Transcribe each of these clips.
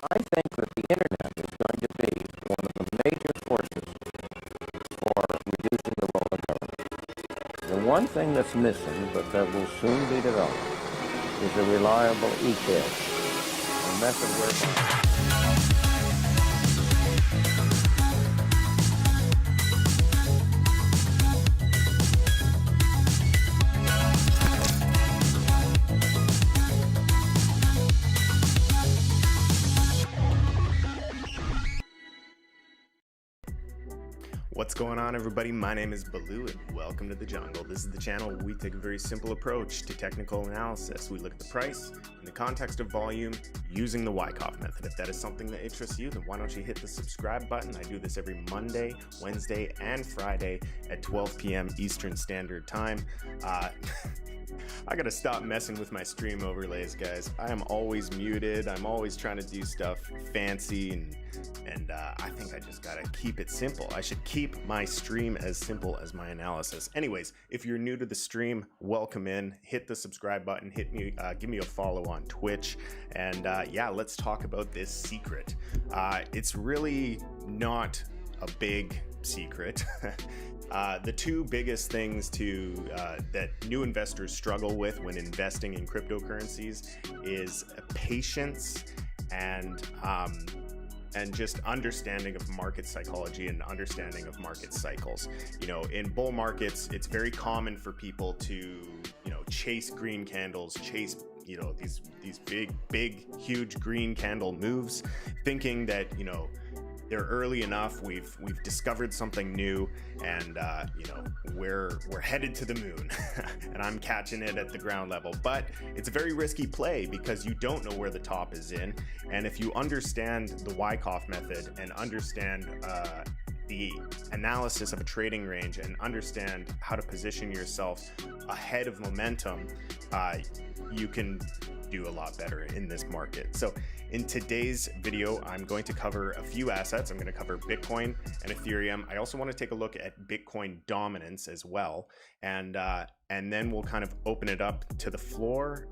I think that the internet is going to be one of the major forces for reducing the volatility. The one thing that's missing, but that will soon be developed, is a reliable ETF, a method whereby... What's going on, everybody? My name is Baloo and welcome to the jungle. This is the channel where we take a very simple approach to technical analysis. We look at the price in the context of volume using the Wyckoff method. If that is something that interests you, then why don't you hit the subscribe button? I do this every Monday, Wednesday, and Friday at 12 p.m. Eastern Standard Time. I gotta stop messing with my stream overlays, guys. I am always muted. I'm always trying to do stuff fancy, and I think I just gotta keep it simple. I should keep my stream as simple as my analysis. Anyways, if you're new to the stream, welcome in. Hit the subscribe button. Hit me, give me a follow on Twitch, and yeah, let's talk about this secret. It's really not a big secret. The two biggest things that new investors struggle with when investing in cryptocurrencies is patience and just understanding of market psychology and understanding of market cycles. You know, in bull markets, it's very common for people to, chase green candles, chase these big, huge green candle moves, thinking that, they're early enough, we've discovered something new, and we're headed to the moon and I'm catching it at the ground level. But it's a very risky play because you don't know where the top is in, and if you understand the Wyckoff method and understand the analysis of a trading range and understand how to position yourself ahead of momentum, you can do a lot better in this market. So in today's video, I'm going to cover a few assets. I'm going to cover Bitcoin and Ethereum. I also want to take a look at Bitcoin dominance as well. And then we'll kind of open it up to the floor.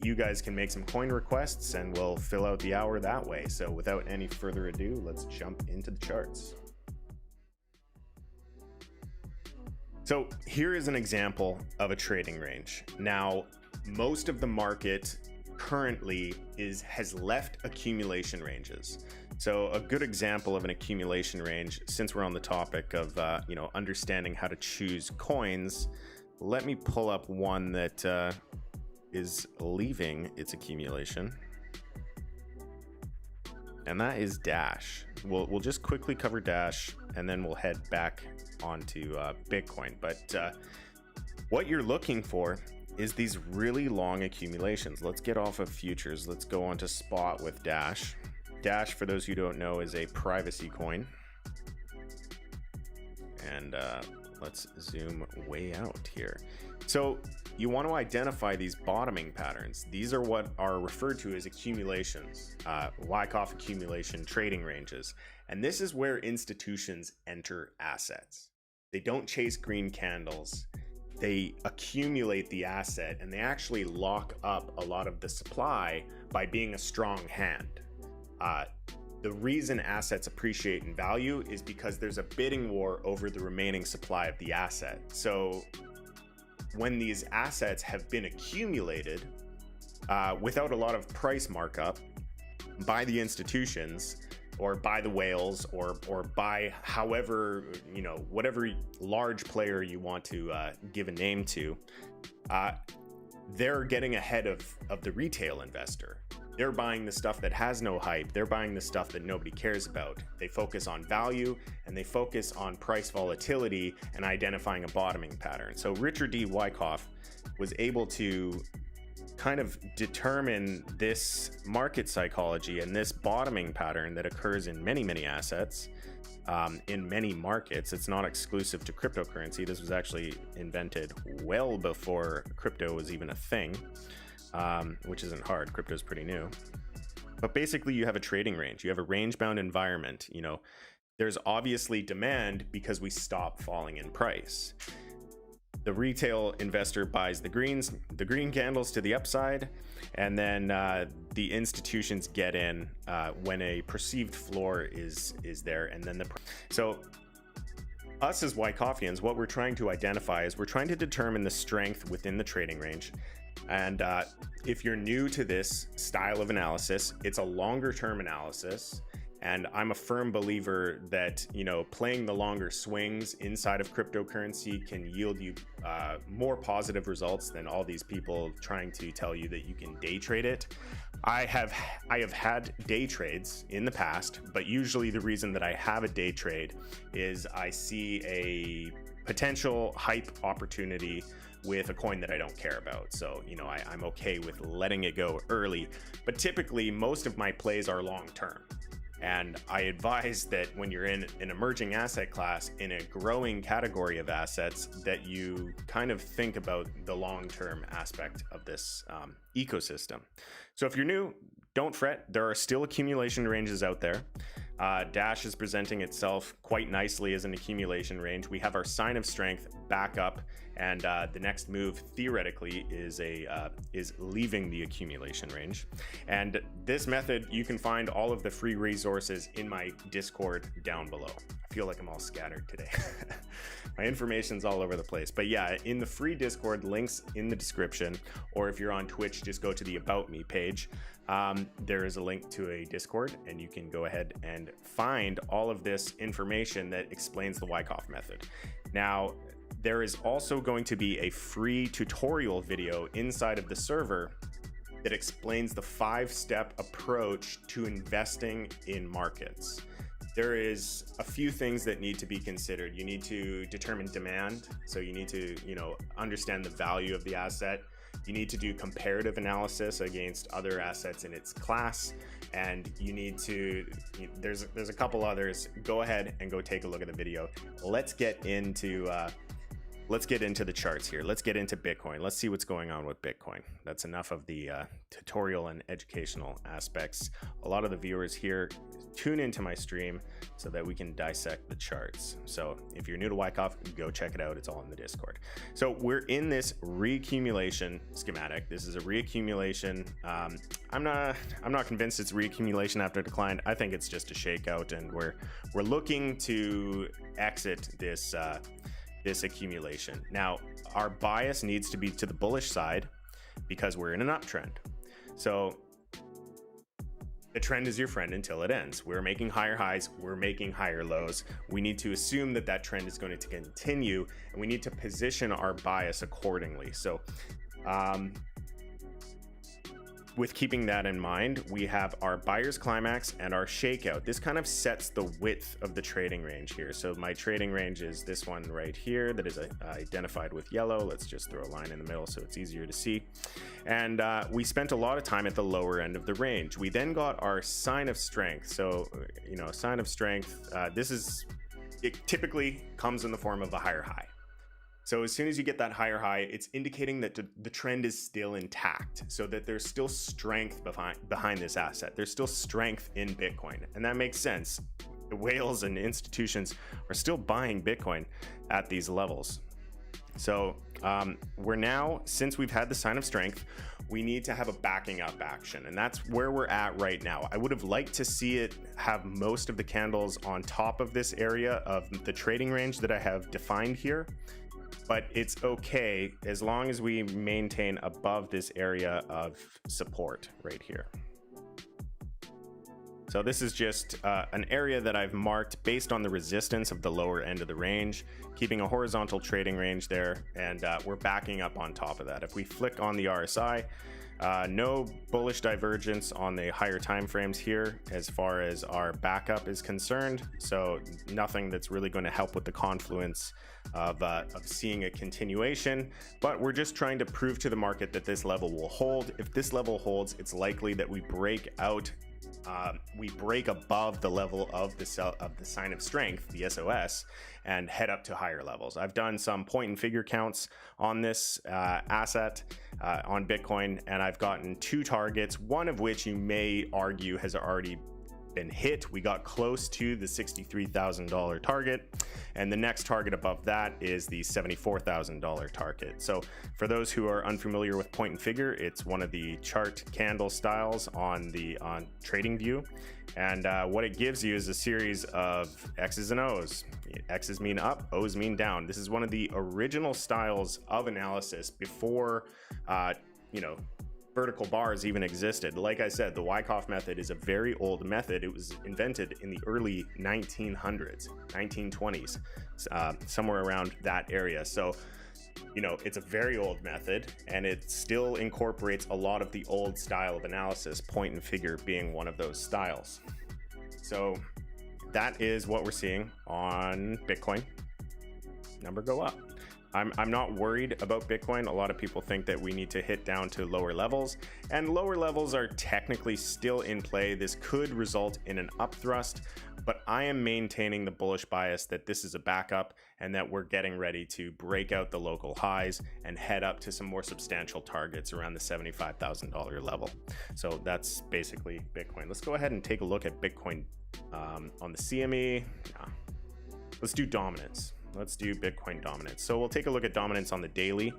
You guys can make some coin requests and we'll fill out the hour that way. So without any further ado, let's jump into the charts. So here is an example of a trading range. Now, most of the market currently has left accumulation ranges. So a good example of an accumulation range, since we're on the topic of understanding how to choose coins, let me pull up one that is leaving its accumulation, and that is Dash. We'll just quickly cover Dash and then we'll head back onto Bitcoin. But what you're looking for is these really long accumulations. Let's get off of futures. Let's go on to spot with Dash. Dash, for those who don't know, is a privacy coin. And let's zoom way out here. So you want to identify these bottoming patterns. These are what are referred to as accumulations, Wyckoff accumulation trading ranges. And this is where institutions enter assets. They don't chase green candles. They accumulate the asset and they actually lock up a lot of the supply by being a strong hand. The reason assets appreciate in value is because there's a bidding war over the remaining supply of the asset. So when these assets have been accumulated without a lot of price markup by the institutions, or by the whales, or by however, whatever large player you want to give a name to, they're getting ahead of the retail investor. They're buying the stuff that has no hype. They're buying the stuff that nobody cares about. They focus on value and they focus on price volatility and identifying a bottoming pattern. So Richard D. Wyckoff was able to kind of determine this market psychology and this bottoming pattern that occurs in many assets, in many markets. It's not exclusive to cryptocurrency. This was actually invented well before crypto was even a thing, which isn't hard. Crypto is pretty new. But basically you have a trading range. You have a range-bound environment. There's obviously demand because we stop falling in price. the retail investor buys the green candles to the upside, and then the institutions get in when a perceived floor is there, and then so us as Wyckofians, what we're trying to identify is we're trying to determine the strength within the trading range. And if you're new to this style of analysis, it's a longer term analysis. And I'm a firm believer that, you know, playing the longer swings inside of cryptocurrency can yield you more positive results than all these people trying to tell you that you can day trade it. I have had day trades in the past, but usually the reason that I have a day trade is I see a potential hype opportunity with a coin that I don't care about. So, you know, I'm okay with letting it go early, but typically most of my plays are long term. And I advise that when you're in an emerging asset class in a growing category of assets, that you kind of think about the long-term aspect of this ecosystem. So if you're new, don't fret. There are still accumulation ranges out there. Dash is presenting itself quite nicely as an accumulation range. We have our sign of strength back up, and the next move theoretically is leaving the accumulation range. And this method, you can find all of the free resources in my Discord down below. I feel like I'm all scattered today. My information's all over the place. But yeah, in the free Discord, links in the description, or if you're on Twitch, just go to the About Me page. There is a link to a Discord, and you can go ahead and find all of this information that explains the Wyckoff method. Now, there is also going to be a free tutorial video inside of the server that explains the 5-step approach to investing in markets. There is a few things that need to be considered. You need to determine demand. So you need to, you know, understand the value of the asset. You need to do comparative analysis against other assets in its class, and you need to, there's a couple others. Go ahead and go take a look at the video. Let's get into the charts here. Let's get into Bitcoin. Let's see what's going on with Bitcoin. That's enough of the tutorial and educational aspects. A lot of the viewers here tune into my stream so that we can dissect the charts. So if you're new to Wyckoff, go check it out. It's all in the Discord. So we're in this reaccumulation schematic. This is a reaccumulation. I'm not convinced it's reaccumulation after decline. I think it's just a shakeout, and we're looking to exit this accumulation. Now, our bias needs to be to the bullish side because we're in an uptrend. So the trend is your friend until it ends. We're making higher highs, we're making higher lows. We need to assume that that trend is going to continue, and we need to position our bias accordingly. So with keeping that in mind, we have our buyer's climax and our shakeout. This kind of sets the width of the trading range here. So my trading range is this one right here that is identified with yellow. Let's just throw a line in the middle so it's easier to see. And we spent a lot of time at the lower end of the range. We then got our sign of strength. So, you know, sign of strength, it typically comes in the form of a higher high. So as soon as you get that higher high, it's indicating that the trend is still intact, so that there's still strength behind this asset. There's still strength in Bitcoin, and that makes sense. The whales and institutions are still buying Bitcoin at these levels. So we're now, since we've had the sign of strength, we need to have a backing up action, and that's where we're at right now. I would have liked to see it have most of the candles on top of this area of the trading range that I have defined here. But it's okay as long as we maintain above this area of support right here. So this is just an area that I've marked based on the resistance of the lower end of the range, keeping a horizontal trading range there, and we're backing up on top of that. If we flick on the RSI, no bullish divergence on the higher time frames here as far as our backup is concerned, so nothing that's really going to help with the confluence of seeing a continuation. But we're just trying to prove to the market that this level will hold. If this level holds, it's likely that we break out, we break above the level of the sign of strength, the SOS, and head up to higher levels. I've done some point and figure counts on this asset on Bitcoin, and I've gotten 2 targets, one of which you may argue has already been hit. We got close to the $63,000 target, and the next target above that is the $74,000 target. So for those who are unfamiliar with point and figure, it's one of the chart candle styles on TradingView, and what it gives you is a series of X's and O's. X's mean up, O's mean down. This is one of the original styles of analysis before vertical bars even existed. Like I said, the Wyckoff method is a very old method. It was invented in the early 1900s, 1920s, somewhere around that area. So, it's a very old method, and it still incorporates a lot of the old style of analysis, point and figure being one of those styles. So that is what we're seeing on Bitcoin. Number go up. I'm not worried about Bitcoin. A lot of people think that we need to hit down to lower levels, and lower levels are technically still in play. This could result in an upthrust, but I am maintaining the bullish bias that this is a backup and that we're getting ready to break out the local highs and head up to some more substantial targets around the $75,000 level. So that's basically Bitcoin. Let's go ahead and take a look at Bitcoin on the CME. Let's do dominance. Let's do Bitcoin dominance. So we'll take a look at dominance on the daily.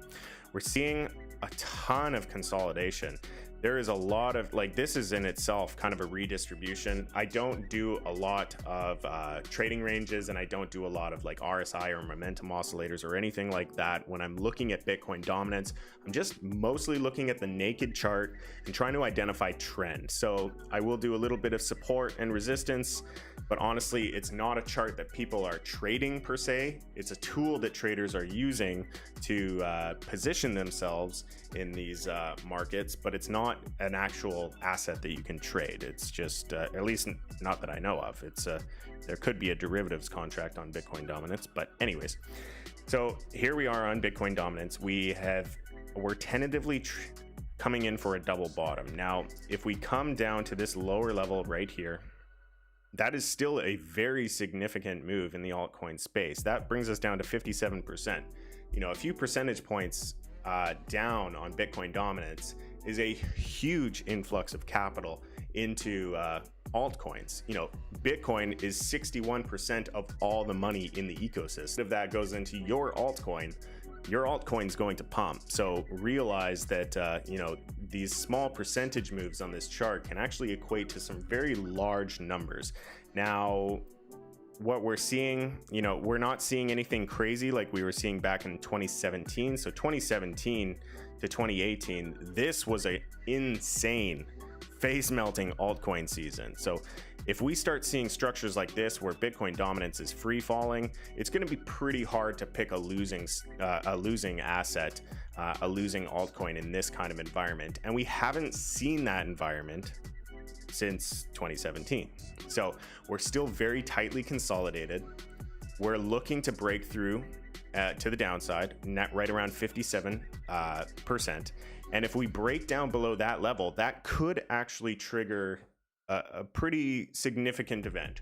We're seeing a ton of consolidation. There is a lot of, this is in itself kind of a redistribution. I don't do a lot of trading ranges, and I don't do a lot of RSI or momentum oscillators or anything like that. When I'm looking at Bitcoin dominance, I'm just mostly looking at the naked chart and trying to identify trend. So I will do a little bit of support and resistance, but honestly, it's not a chart that people are trading per se. It's a tool that traders are using to position themselves in these markets, but it's not an actual asset that you can trade. It's just, at least not that I know of. It's there could be a derivatives contract on Bitcoin dominance, but anyways. So here we are on Bitcoin dominance. We're tentatively coming in for a double bottom. Now, if we come down to this lower level right here, that is still a very significant move in the altcoin space. That brings us down to 57%. A few percentage points down on Bitcoin dominance is a huge influx of capital into altcoins. Bitcoin is 61% of all the money in the ecosystem. If that goes into your altcoin's going to pump. So realize that these small percentage moves on this chart can actually equate to some very large numbers. Now, what we're seeing, we're not seeing anything crazy like we were seeing back in 2017. So 2017 to 2018, this was an insane face melting altcoin season. So if we start seeing structures like this where Bitcoin dominance is free falling, it's going to be pretty hard to pick a losing asset, a losing altcoin in this kind of environment. And we haven't seen that environment since 2017. So we're still very tightly consolidated. We're looking to break through to the downside, net right around 57%. And if we break down below that level, that could actually trigger a pretty significant event.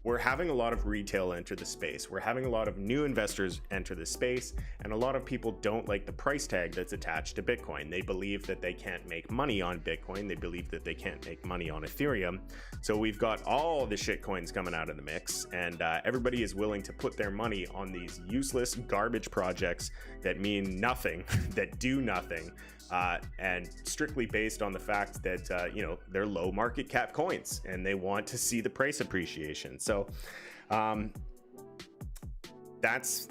We're having a lot of retail enter the space. We're having a lot of new investors enter the space, and a lot of people don't like the price tag that's attached to Bitcoin. They believe that they can't make money on Bitcoin. They believe that they can't make money on Ethereum. So we've got all the shit coins coming out of the mix, and everybody is willing to put their money on these useless garbage projects that mean nothing, that do nothing, and strictly based on the fact that they're low market cap coins and they want to see the price appreciation. So that's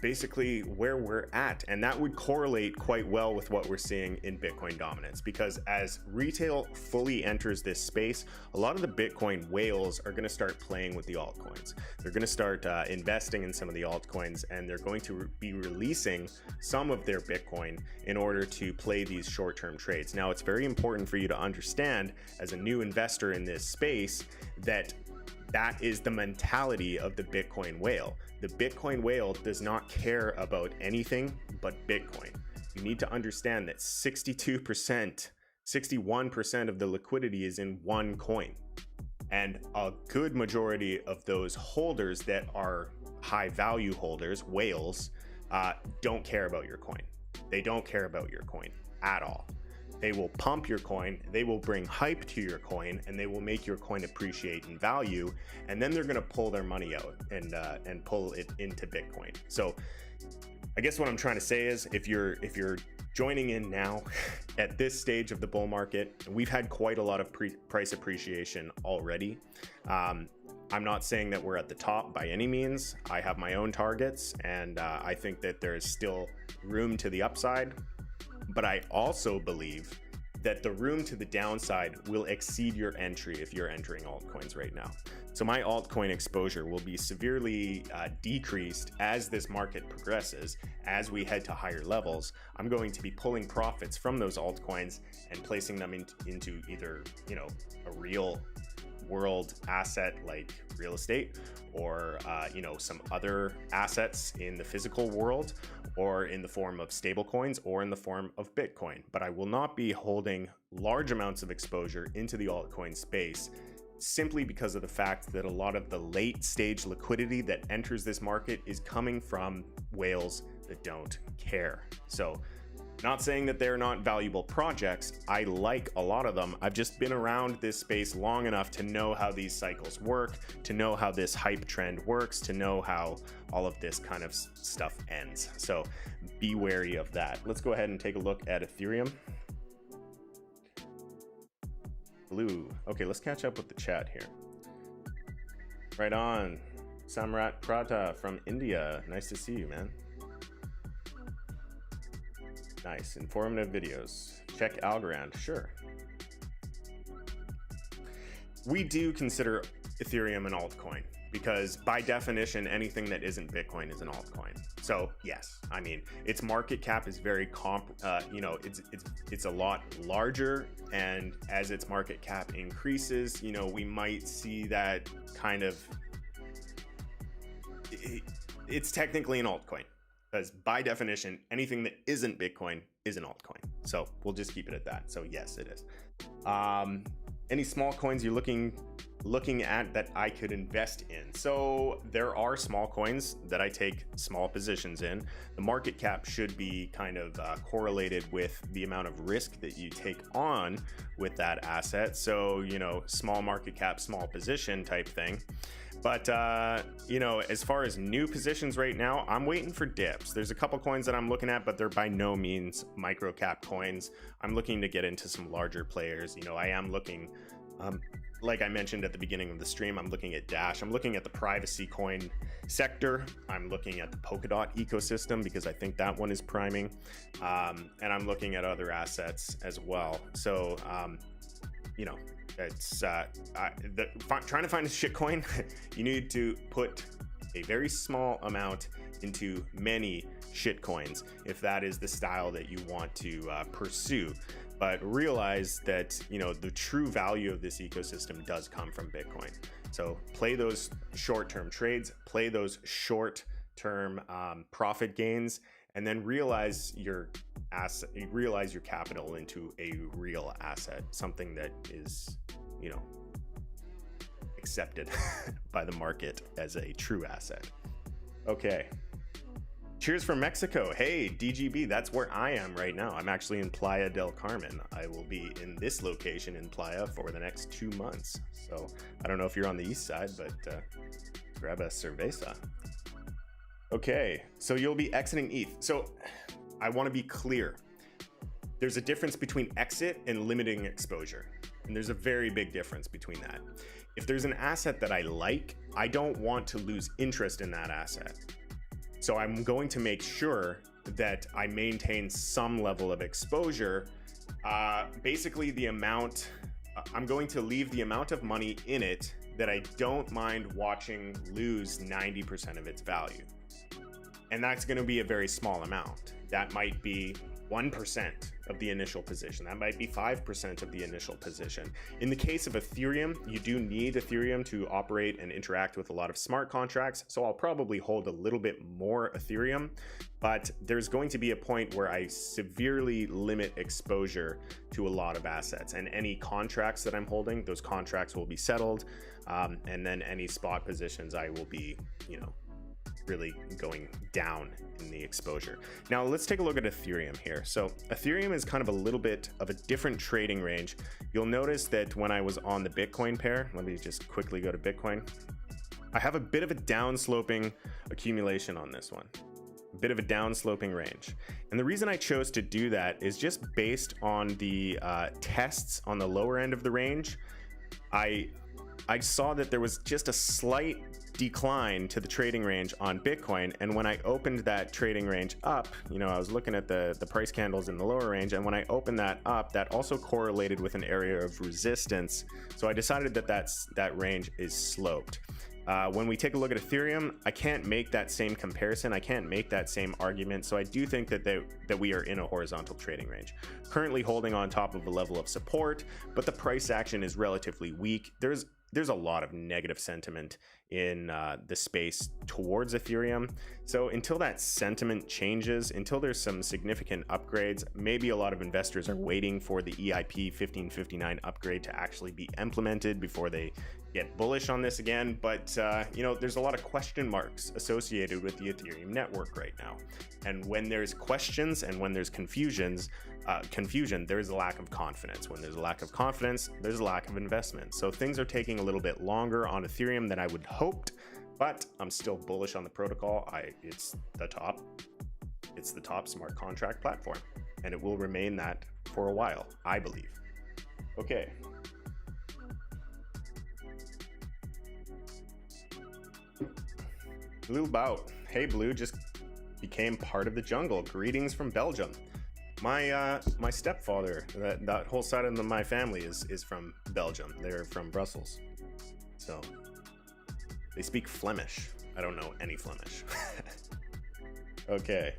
basically where we're at, and that would correlate quite well with what we're seeing in Bitcoin dominance, because as retail fully enters this space, a lot of the Bitcoin whales are going to start playing with the altcoins. They're going to start investing in some of the altcoins, and they're going to be releasing some of their Bitcoin in order to play these short-term trades. Now, it's very important for you to understand as a new investor in this space that is the mentality of the Bitcoin whale. The Bitcoin whale does not care about anything but Bitcoin. You need to understand that 61% of the liquidity is in one coin. And a good majority of those holders that are high value holders, whales, don't care about your coin. They don't care about your coin at all. They will pump your coin, they will bring hype to your coin, and they will make your coin appreciate in value, and then they're going to pull their money out and pull it into Bitcoin. So I guess what I'm trying to say is, if you're joining in now at this stage of the bull market, we've had quite a lot of price appreciation already. I'm not saying that we're at the top by any means. I have my own targets, and I think that there's still room to the upside. But I also believe that the room to the downside will exceed your entry if you're entering altcoins right now. So my altcoin exposure will be severely decreased as this market progresses. As we head to higher levels, I'm going to be pulling profits from those altcoins and placing them into either, a real world asset like real estate, or some other assets in the physical world, or in the form of stable coins, or in the form of Bitcoin. But I will not be holding large amounts of exposure into the altcoin space, simply because of the fact that a lot of the late stage liquidity that enters this market is coming from whales that don't care. So, not saying that they're not valuable projects. I like a lot of them. I've just been around this space long enough to know how these cycles work, to know how this hype trend works, to know how all of this kind of stuff ends. So be wary of that. Let's go ahead and take a look at Ethereum. Blue. Okay, let's catch up with the chat here. Right on. Samrat Prata from India. Nice to see you, man. Nice. Informative videos. Check Algorand. Sure. We do consider Ethereum an altcoin because by definition, anything that isn't Bitcoin is an altcoin. So yes, I mean, its market cap is very it's a lot larger, and as its market cap increases, we might see that kind of, it's technically an altcoin. Because by definition, anything that isn't Bitcoin is an altcoin. So we'll just keep it at that. So yes, it is. Any small coins you're looking at that I could invest in? So there are small coins that I take small positions in. The market cap should be kind of correlated with the amount of risk that you take on with that asset. So, small market cap, small position type thing. But, as far as new positions right now, I'm waiting for dips. There's a couple coins that I'm looking at, but they're by no means micro cap coins. I'm looking to get into some larger players. I am looking, like I mentioned at the beginning of the stream, I'm looking at Dash. I'm looking at the privacy coin sector. I'm looking at the Polkadot ecosystem because I think that one is priming. And I'm looking at other assets as well. So, it's trying to find a shitcoin. You need to put a very small amount into many shitcoins if that is the style that you want to pursue. But realize that the true value of this ecosystem does come from Bitcoin. So play those short-term trades, play those short-term profit gains, and then realize your capital into a real asset, something that is, accepted by the market as a true asset. Okay. Cheers from Mexico. Hey, DGB, that's where I am right now. I'm actually in Playa del Carmen. I will be in this location in Playa for the next 2 months. So I don't know if you're on the east side, but grab a cerveza. Okay, so you'll be exiting ETH. So I want to be clear. There's a difference between exit and limiting exposure. And there's a very big difference between that. If there's an asset that I like, I don't want to lose interest in that asset. So I'm going to make sure that I maintain some level of exposure. Basically the amount, I'm going to leave the amount of money in it that I don't mind watching lose 90% of its value. And that's going to be a very small amount. That might be 1% of the initial position. That might be 5% of the initial position. In the case of Ethereum, you do need Ethereum to operate and interact with a lot of smart contracts. So I'll probably hold a little bit more Ethereum, but there's going to be a point where I severely limit exposure to a lot of assets, and any contracts that I'm holding, those contracts will be settled. And then any spot positions I will be, really going down in the exposure. Now let's take a look at Ethereum here. So Ethereum is kind of a little bit of a different trading range. You'll notice that when I was on the Bitcoin pair, let me just quickly go to Bitcoin. I have a bit of a downsloping accumulation on this one, a bit of a downsloping range. And the reason I chose to do that is just based on the tests on the lower end of the range. I saw that there was just a slight decline to the trading range on Bitcoin, and when I opened that trading range up, you know, I was looking at the price candles in the lower range, and when I opened that up, that also correlated with an area of resistance. So I decided that that range is sloped. When we take a look at Ethereum, I can't make that same comparison. I can't make that same argument. So I do think that we are in a horizontal trading range, currently holding on top of a level of support, but the price action is relatively weak. There's a lot of negative sentiment in the space towards Ethereum. So until that sentiment changes, until there's some significant upgrades, maybe a lot of investors are waiting for the EIP 1559 upgrade to actually be implemented before they get bullish on this again. But you know, there's a lot of question marks associated with the Ethereum network right now. And when there's questions and when there's confusion, there is a lack of confidence. When there's a lack of confidence, there's a lack of investment. So things are taking a little bit longer on Ethereum than I would hoped, but I'm still bullish on the protocol. It's the top smart contract platform, and it will remain that for a while, I believe. Okay. Blue Bout. Hey Blue, just became part of the jungle. Greetings from Belgium. My stepfather, that whole side of my family is from Belgium. They're from Brussels. So they speak Flemish. I don't know any Flemish. Okay.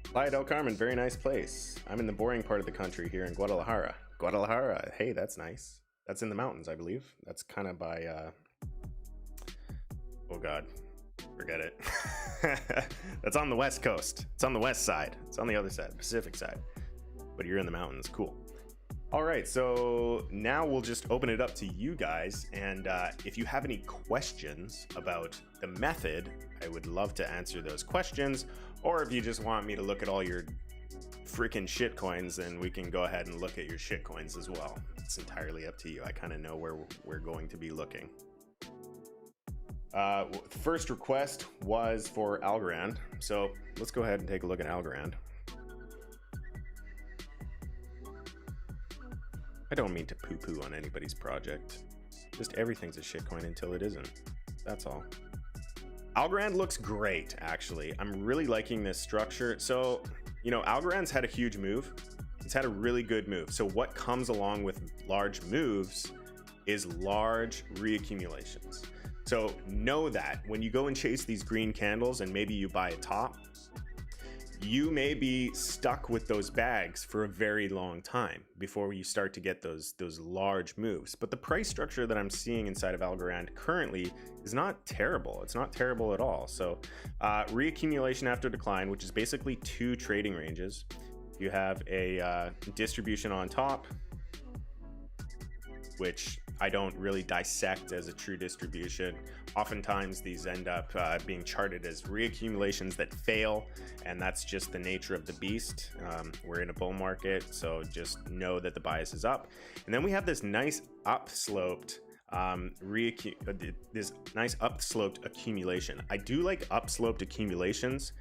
Playa del Carmen, very nice place. I'm in the boring part of the country here in Guadalajara. Guadalajara, hey, that's nice. That's in the mountains, I believe. That's kind of by, oh God, forget it. That's on the west coast. It's on the west side. It's on the other side, Pacific side. But you're in the mountains, cool. All right, so now we'll just open it up to you guys. And if you have any questions about the method, I would love to answer those questions. Or if you just want me to look at all your freaking shit coins, then we can go ahead and look at your shit coins as well. It's entirely up to you. I kind of know where we're going to be looking. First request was for Algorand. So let's go ahead and take a look at Algorand. I don't mean to poo-poo on anybody's project. Just everything's a shitcoin until it isn't. That's all. Algorand looks great, actually. I'm really liking this structure. So, you know, Algorand's had a huge move. It's had a really good move. So what comes along with large moves is large reaccumulations. So know that when you go and chase these green candles and maybe you buy a top, you may be stuck with those bags for a very long time before you start to get those large moves. But the price structure that I'm seeing inside of Algorand currently is not terrible. It's not terrible at all. So reaccumulation after decline, which is basically two trading ranges. You have a distribution on top, which I don't really dissect as a true distribution. Oftentimes these end up being charted as reaccumulations that fail, and that's just the nature of the beast. We're in a bull market, so just know that the bias is up. And then we have this nice upsloped accumulation. I do like upsloped accumulations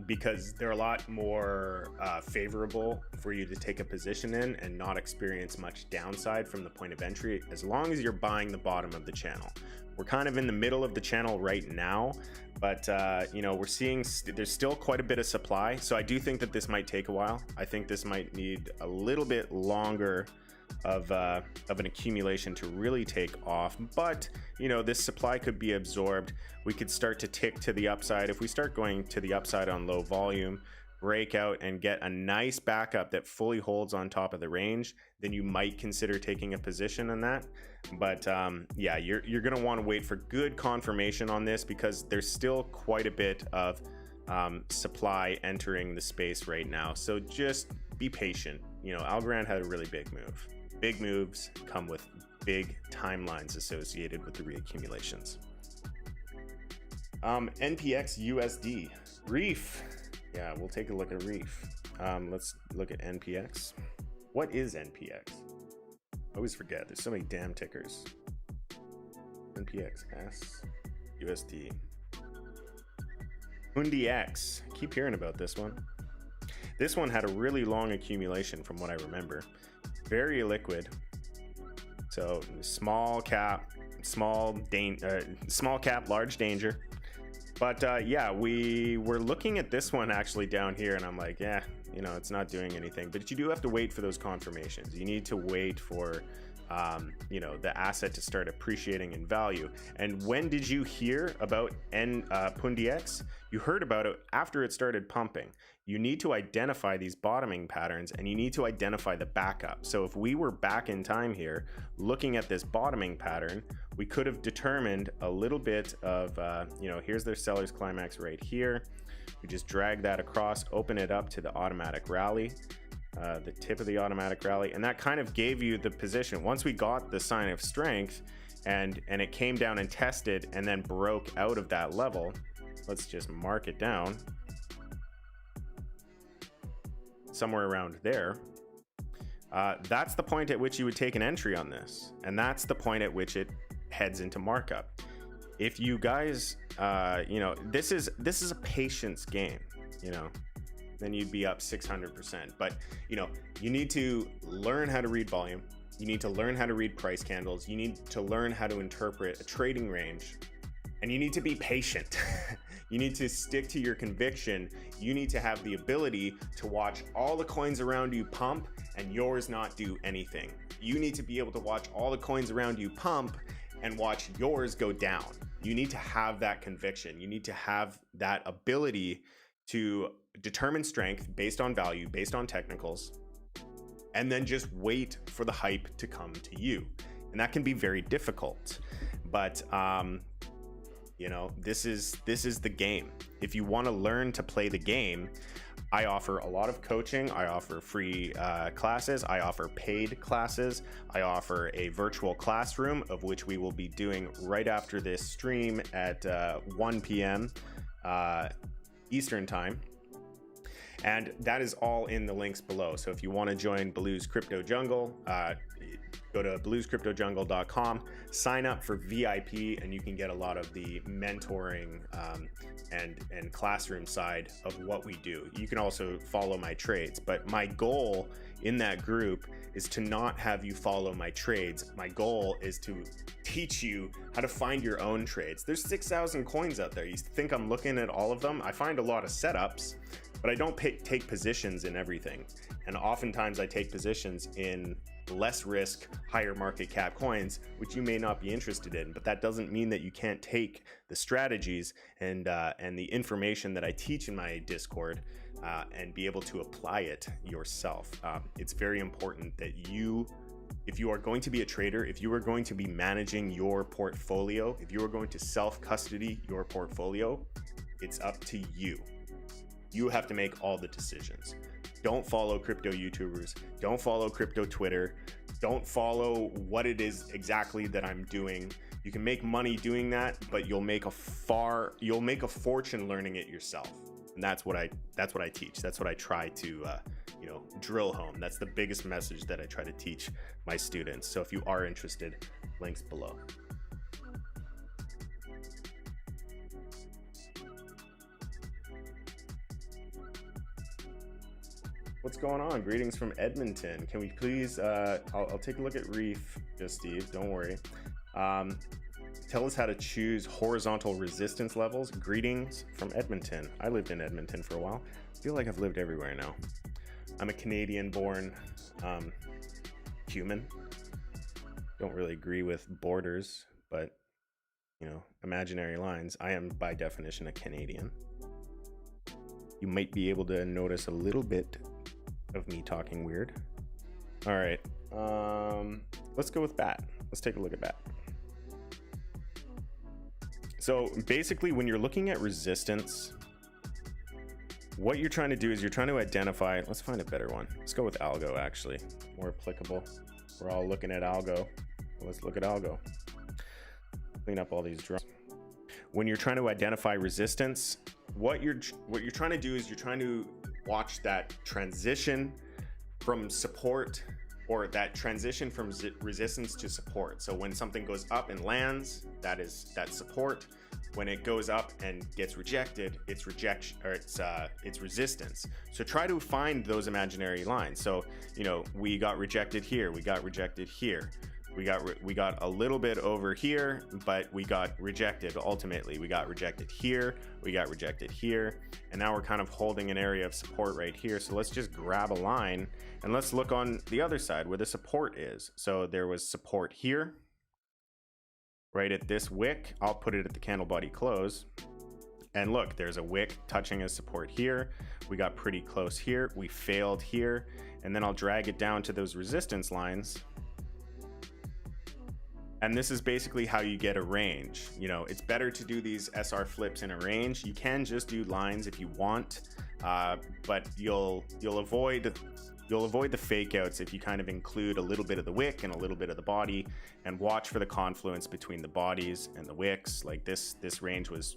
because they're a lot more favorable for you to take a position in and not experience much downside from the point of entry, as long as you're buying the bottom of the channel. We're kind of in the middle of the channel right now, but you know, we're seeing there's still quite a bit of supply. So I do think that this might take a while. I think this might need a little bit longer of an accumulation to really take off, but you know, this supply could be absorbed. We could start to tick to the upside. If we start going to the upside on low volume, break out and get a nice backup that fully holds on top of the range, then you might consider taking a position on that. But yeah, you're gonna want to wait for good confirmation on this, because there's still quite a bit of supply entering the space right now. So just be patient. You know, Algorand had a really big move. Big moves come with big timelines associated with the reaccumulations. NPX USD. Reef. Yeah, we'll take a look at Reef. Let's look at NPX. What is NPX? I always forget. There's so many damn tickers. NPX S USD. HundiX. Keep hearing about this one. This one had a really long accumulation from what I remember. Very illiquid. So small cap, large danger. But yeah, we were looking at this one actually down here, and I'm like, yeah, you know, it's not doing anything. But you do have to wait for those confirmations. You need to wait for you know, the asset to start appreciating in value. And when did you hear about HundiX? You heard about it after it started pumping. You need to identify these bottoming patterns, and you need to identify the backup. So if we were back in time here looking at this bottoming pattern, we could have determined a little bit of you know, here's their seller's climax right here. We just drag that across, open it up to the automatic rally, the tip of the automatic rally, and that kind of gave you the position. Once we got the sign of strength and it came down and tested and then broke out of that level, let's just mark it down somewhere around there. That's the point at which you would take an entry on this, and that's the point at which it heads into markup. If you guys you know, this is a patience game, you know, then you'd be up 600%. But you know, you need to learn how to read volume, you need to learn how to read price candles, you need to learn how to interpret a trading range, and you need to be patient. You need to stick to your conviction. You need to have the ability to watch all the coins around you pump and yours not do anything. You need to be able to watch all the coins around you pump and watch yours go down. You need to have that conviction. You need to have that ability to determine strength based on value, based on technicals, and then just wait for the hype to come to you. And that can be very difficult, but you know, this is the game. If you want to learn to play the game, I offer a lot of coaching. I offer free classes. I offer paid classes. I offer a virtual classroom, of which we will be doing right after this stream at 1 p.m. Eastern time. And that is all in the links below. So if you want to join Baloo's Crypto Jungle, go to bluescryptojungle.com, sign up for VIP, and you can get a lot of the mentoring and classroom side of what we do. You can also follow my trades, but my goal in that group is to not have you follow my trades. My goal is to teach you how to find your own trades. There's 6,000 coins out there. You think I'm looking at all of them? I find a lot of setups, but I don't take positions in everything. And oftentimes I take positions in less risk, higher market cap coins, which you may not be interested in. But that doesn't mean that you can't take the strategies and the information that I teach in my Discord and be able to apply it yourself. It's very important that you, if you are going to be a trader, if you are going to be managing your portfolio, if you are going to self-custody your portfolio, it's up to you. You have to make all the decisions. Don't follow crypto YouTubers. Don't follow crypto Twitter. Don't follow what it is exactly that I'm doing. You can make money doing that, but you'll make a fortune learning it yourself. And that's what I teach. That's what I try to drill home. That's the biggest message that I try to teach my students. So if you are interested, links below. What's going on? Greetings from Edmonton. Can we please, I'll take a look at Reef, just Steve, don't worry. Tell us how to choose horizontal resistance levels. Greetings from Edmonton. I lived in Edmonton for a while. I feel like I've lived everywhere now. I'm a Canadian-born human. Don't really agree with borders, but, you know, imaginary lines. I am, by definition, a Canadian. You might be able to notice a little bit of me talking weird. All right, let's go with BAT. Let's take a look at BAT. So basically, when you're looking at resistance, what you're trying to do is you're trying to identify, let's find a better one. Let's go with Algo, actually, more applicable. We're all looking at Algo. Let's look at Algo. Clean up all these drops. when you're trying to identify resistance, what you're trying to do is you're trying to watch that transition from support, or that transition from resistance to support. So when something goes up and lands, that's support. When it goes up and gets rejected, it's rejection, or it's resistance. So try to find those imaginary lines. So, you know, we got rejected here, we got rejected here, we got a little bit over here, but we got rejected ultimately. We got rejected here, we got rejected here, and now we're kind of holding an area of support right here. So let's just grab a line and let's look on the other side where the support is. So there was support here, right at this wick. I'll put it at the candle body close. And look, there's a wick touching a support here. We got pretty close here. We failed here. And then I'll drag it down to those resistance lines. And this is basically how you get a range. You know, it's better to do these SR flips in a range. You can just do lines if you want, but you'll avoid the fake outs if you kind of include a little bit of the wick and a little bit of the body, and watch for the confluence between the bodies and the wicks. Like this range was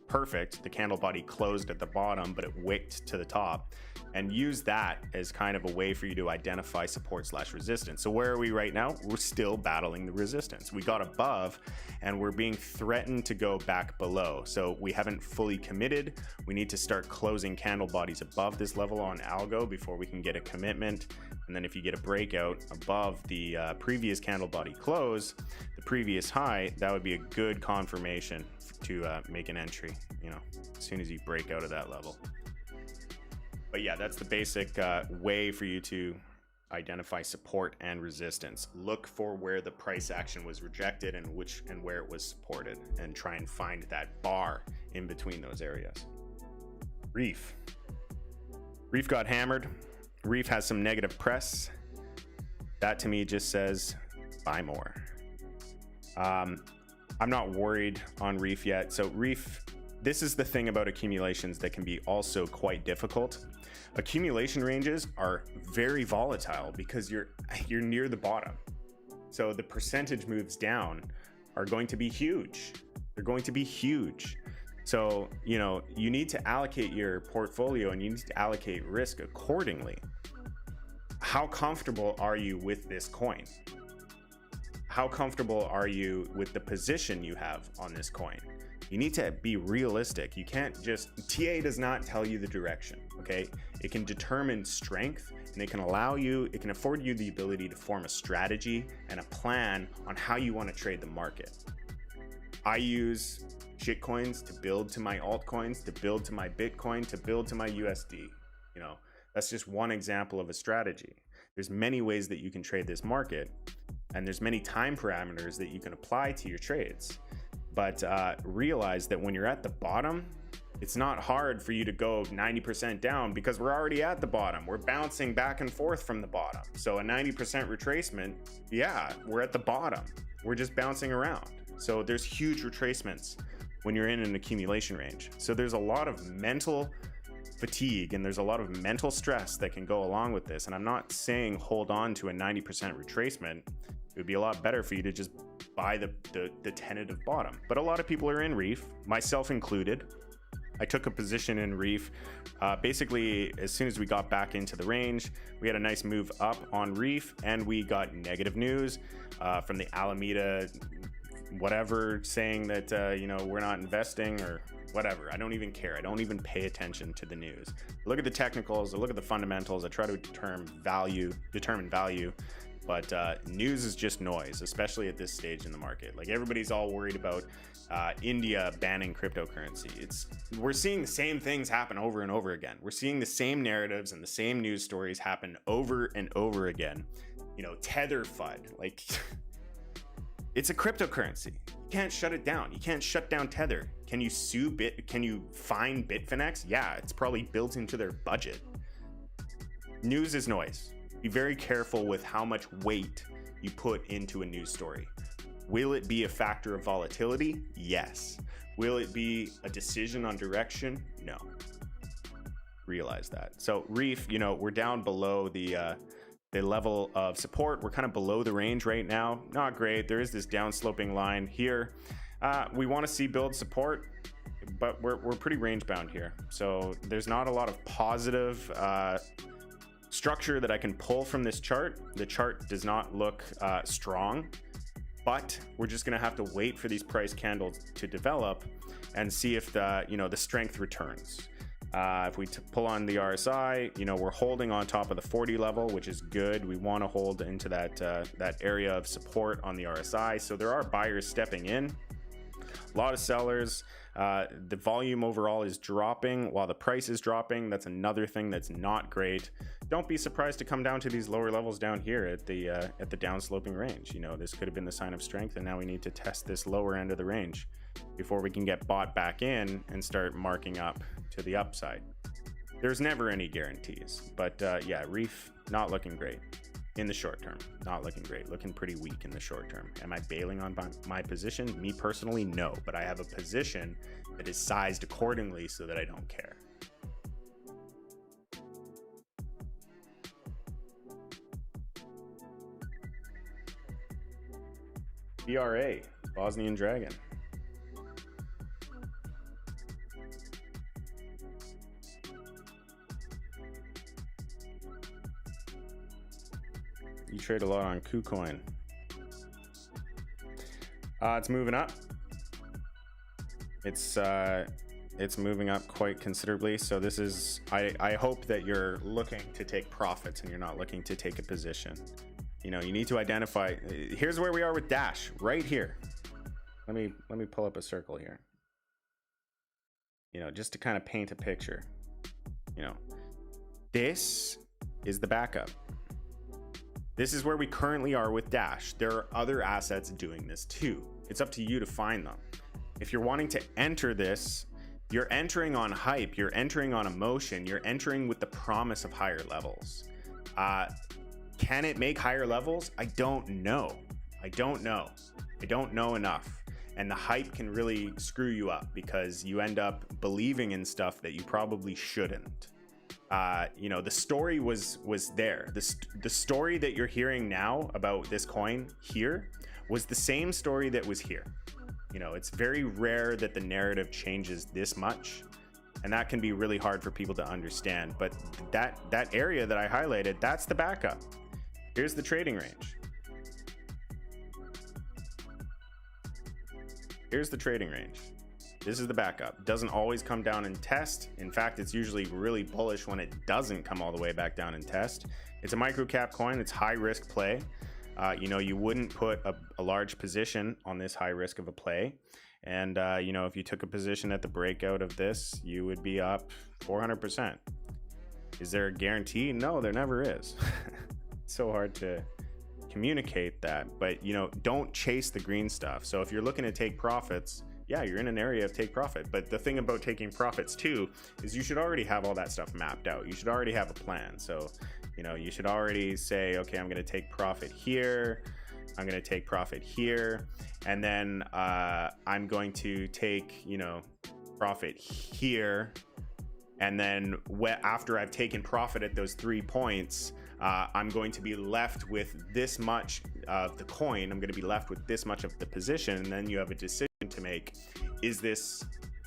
perfect. The candle body closed at the bottom, but it wicked to the top, and use that as kind of a way for you to identify support / resistance. So where are we right now? We're still battling the resistance. We got above and we're being threatened to go back below. So we haven't fully committed. We need to start closing candle bodies above this level on algo before we can get a commitment. And then if you get a breakout above the previous candle body close, the previous high, that would be a good confirmation to make an entry, you know, as soon as you break out of that level. But yeah, that's the basic way for you to identify support and resistance. Look for where the price action was rejected and where it was supported, and try and find that bar in between those areas. Reef got hammered. Reef has some negative press. That to me just says buy more. I'm not worried on Reef yet. So Reef, this is the thing about accumulations that can be also quite difficult. Accumulation ranges are very volatile because you're near the bottom. So the percentage moves down are going to be huge. They're going to be huge. So, you know, you need to allocate your portfolio and you need to allocate risk accordingly. How comfortable are you with this coin? How comfortable are you with the position you have on this coin? You need to be realistic. You can't just, TA does not tell you the direction, okay? It can determine strength, and it can afford you the ability to form a strategy and a plan on how you want to trade the market. I use shitcoins to build to my altcoins, to build to my Bitcoin, to build to my USD. You know, that's just one example of a strategy. There's many ways that you can trade this market, and there's many time parameters that you can apply to your trades. But realize that when you're at the bottom, it's not hard for you to go 90% down because we're already at the bottom. We're bouncing back and forth from the bottom. So a 90% retracement, yeah, we're at the bottom. We're just bouncing around. So there's huge retracements when you're in an accumulation range. So there's a lot of mental fatigue and there's a lot of mental stress that can go along with this. And I'm not saying hold on to a 90% retracement. It would be a lot better for you to just buy the tentative bottom. But a lot of people are in Reef, myself included. I took a position in Reef. Basically, as soon as we got back into the range, we had a nice move up on Reef, and we got negative news from the Alameda whatever saying that, you know, we're not investing or whatever. I don't even care. I don't even pay attention to the news. I look at the technicals, I look at the fundamentals, I try to determine value. But news is just noise, especially at this stage in the market. Like everybody's all worried about India banning cryptocurrency. We're seeing the same things happen over and over again. We're seeing the same narratives and the same news stories happen over and over again. You know, Tether FUD, like it's a cryptocurrency. You can't shut it down. You can't shut down Tether. Can you sue Can you fine Bitfinex? Yeah, it's probably built into their budget. News is noise. Be very careful with how much weight you put into a news story. Will it be a factor of volatility? Yes. Will it be a decision on direction? No. Realize that. So Reef, you know, we're down below the level of support. We're kind of below the range right now. Not great. There is this downsloping line here. We want to see build support, but we're pretty range bound here. So there's not a lot of positive structure that I can pull from this chart. The chart does not look strong, but we're just going to have to wait for these price candles to develop and see if the strength returns. If we pull on the RSI, we're holding on top of the 40 level, which is good. We want to hold into that area of support on the RSI. So there are buyers stepping in, a lot of sellers. The volume overall is dropping while the price is dropping. That's another thing that's not great. Don't be surprised to come down to these lower levels down here at the downsloping range. This could have been the sign of strength, and now we need to test this lower end of the range before we can get bought back in and start marking up to the upside. There's never any guarantees, but yeah, Reef not looking great in the short term. Not looking great, looking pretty weak in the short term. Am I bailing on my position? Me personally, no, but I have a position that is sized accordingly so that I don't care. BRA, Bosnian Dragon. You trade a lot on Kucoin. It's moving up. It's moving up quite considerably. So this is, I hope that you're looking to take profits and you're not looking to take a position. You need to identify. Here's where we are with Dash right here. Let me pull up a circle here. Just to kind of paint a picture. This is the backup. This is where we currently are with Dash. There are other assets doing this too. It's up to you to find them. If you're wanting to enter this, you're entering on hype, you're entering on emotion, you're entering with the promise of higher levels. Can it make higher levels? I don't know. I don't know enough. And the hype can really screw you up because you end up believing in stuff that you probably shouldn't. The story was there. The story that you're hearing now about this coin here was the same story that was here. It's very rare that the narrative changes this much, and that can be really hard for people to understand. But that area that I highlighted, that's the backup. Here's the trading range. Here's the trading range. This is the backup. Doesn't always come down and test. In fact, it's usually really bullish when it doesn't come all the way back down and test. It's a micro cap coin. It's high risk play. You wouldn't put a large position on this high risk of a play. And, if you took a position at the breakout of this, you would be up 400%. Is there a guarantee? No, there never is. It's so hard to communicate that, but, don't chase the green stuff. So if you're looking to take profits, yeah, you're in an area of take profit. But the thing about taking profits too is you should already have all that stuff mapped out. You should already have a plan. So, you should already say, okay, I'm going to take profit here. I'm going to take profit here. And then I'm going to take, profit here. And then after I've taken profit at those 3 points, I'm going to be left with this much of the coin. I'm going to be left with this much of the position. And then you have a decision to make. Is this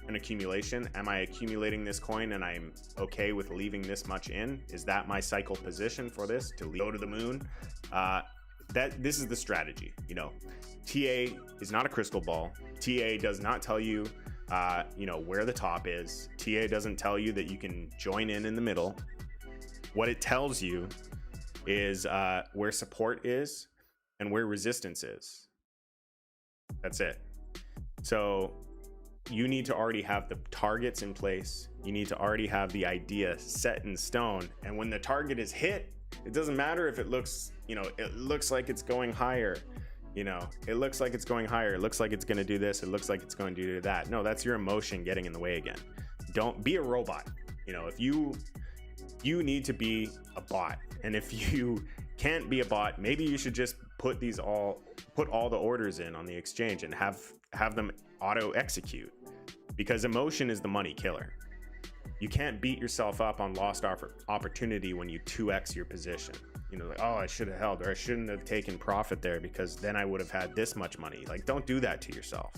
an accumulation? Am I accumulating this coin and I'm okay with leaving this much in? Is that my cycle position for this to go to the moon? This is the strategy. TA is not a crystal ball. TA does not tell you where the top is. TA doesn't tell you that you can join in the middle. What it tells you is where support is and where resistance is. That's it. So you need to already have the targets in place. You need to already have the idea set in stone. And when the target is hit, it doesn't matter if it looks, it looks like it's going higher. It looks like it's going higher. It looks like it's going to do this. It looks like it's going to do that. No, that's your emotion getting in the way again. Don't be a robot. If you need to be a bot, and if you can't be a bot, maybe you should just put all the orders in on the exchange and have them auto execute, because emotion is the money killer. You can't beat yourself up on lost opportunity when you 2x your position. Like, oh, I should have held, or I shouldn't have taken profit there because then I would have had this much money. Like, don't do that to yourself.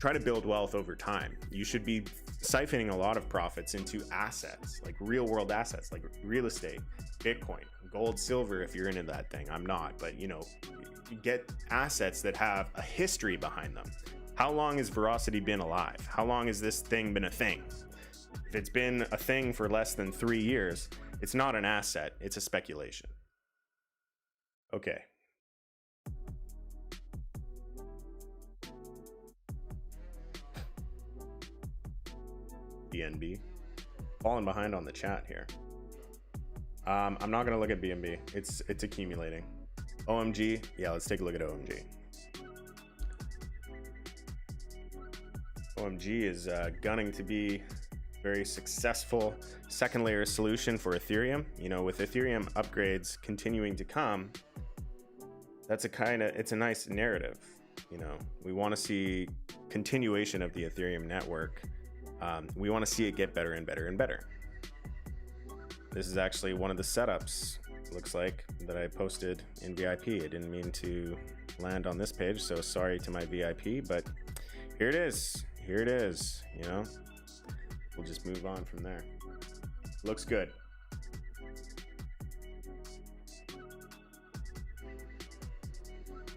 try to build wealth over time. You should be siphoning a lot of profits into assets, like real world assets, like real estate, Bitcoin, gold, silver, if you're into that thing. I'm not, but you know, you get assets that have a history behind them. How long has Veracity been alive? How long has this thing been a thing? If it's been a thing for less than 3 years, it's not an asset, it's a speculation. Okay. BNB. Falling behind on the chat here. I'm not gonna look at BNB. It's accumulating. OMG, yeah, let's take a look at OMG. OMG is gunning to be very successful second layer solution for Ethereum. You know, with Ethereum upgrades continuing to come, it's a nice narrative. You know, we want to see continuation of the Ethereum network. We want to see it get better and better and better. This is actually one of the setups, looks like, that I posted in VIP. I didn't mean to land on this page, so sorry to my VIP, but here it is. Here it is, you know. We'll just move on from there. Looks good.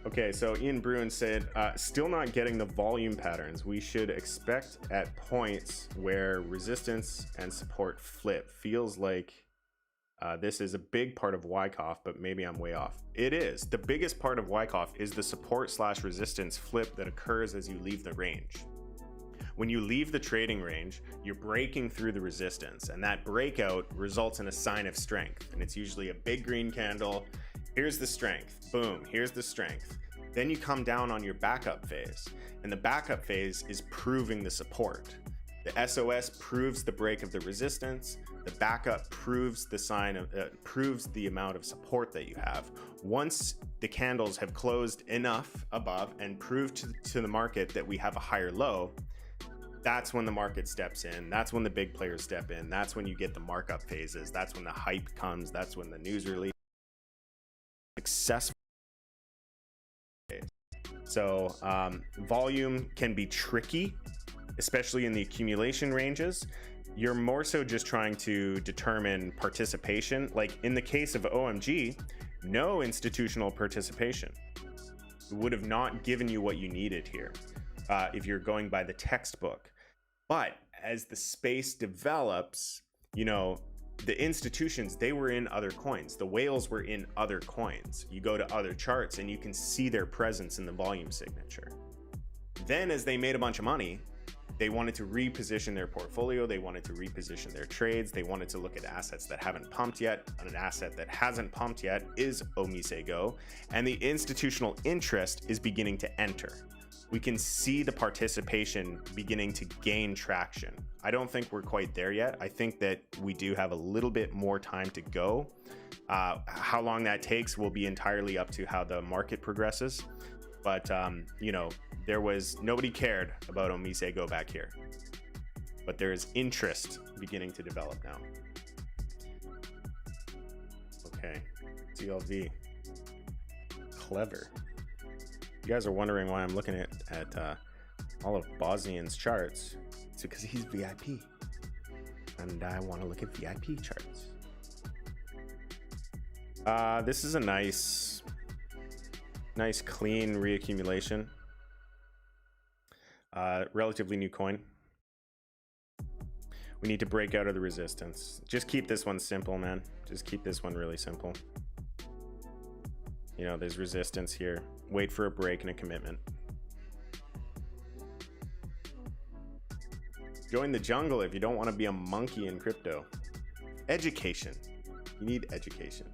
Okay, so Ian Bruin said, still not getting the volume patterns. We should expect at points where resistance and support flip. Feels like this is a big part of Wyckoff, but maybe I'm way off. It is. The biggest part of Wyckoff is the support / resistance flip that occurs as you leave the range. When you leave the trading range, you're breaking through the resistance, and that breakout results in a sign of strength. And it's usually a big green candle. Here's the strength. Boom. Here's the strength. Then you come down on your backup phase, and the backup phase is proving the support. The SOS proves the break of the resistance. The backup proves the sign of proves the amount of support that you have. Once the candles have closed enough above and proved to the market that we have a higher low, that's when the market steps in. That's when the big players step in. That's when you get the markup phases. That's when the hype comes. That's when the news release. Successful. So volume can be tricky, especially in the accumulation ranges. You're more so just trying to determine participation. Like in the case of OMG, no institutional participation. It would have not given you what you needed here if you're going by the textbook. But as the space develops, you know, the institutions, they were in other coins. The whales were in other coins. You go to other charts and you can see their presence in the volume signature. Then as they made a bunch of money, they wanted to reposition their portfolio. They wanted to reposition their trades. They wanted to look at assets that haven't pumped yet. And an asset that hasn't pumped yet is omissions. And the institutional interest is beginning to enter. We can see the participation beginning to gain traction. I don't think we're quite there yet. I think that we do have a little bit more time to go. How long that takes will be entirely up to how the market progresses. But, you know, nobody cared about omissions back here. But there is interest beginning to develop now. Okay, TLV. Clever. You guys are wondering why I'm looking at all of Bosnian's charts. It's because he's VIP, and I want to look at VIP charts. This is a nice clean reaccumulation. Relatively new coin. We need to break out of the resistance. Just keep this one simple, man. Just keep this one really simple. You know, there's resistance here. Wait for a break and a commitment. Join the jungle if you don't want to be a monkey in crypto. Education. You need education.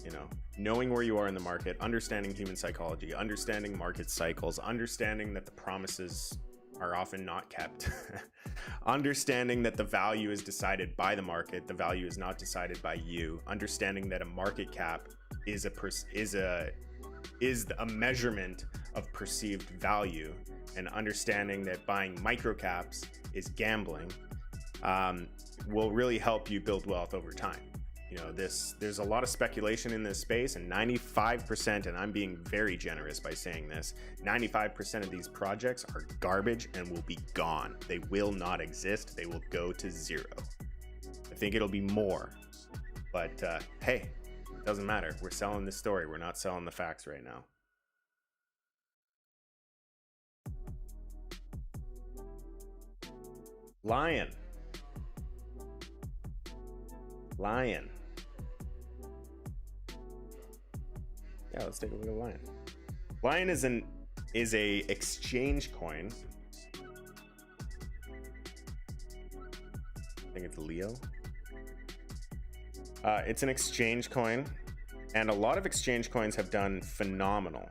You know, knowing where you are in the market, understanding human psychology, understanding market cycles, understanding that the promises are often not kept. Understanding that the value is decided by the market, the value is not decided by you. Understanding that a market cap is a measurement of perceived value, and understanding that buying microcaps is gambling will really help you build wealth over time. You know, there's a lot of speculation in this space, and 95%, and I'm being very generous by saying this, 95% of these projects are garbage and will be gone. They will not exist. They will go to zero. I think it'll be more, but hey, it doesn't matter. We're selling the story. We're not selling the facts right now. Lion. Yeah, let's take a look at Lion. Lion is a exchange coin. I think it's Leo. It's an exchange coin, and a lot of exchange coins have done phenomenal.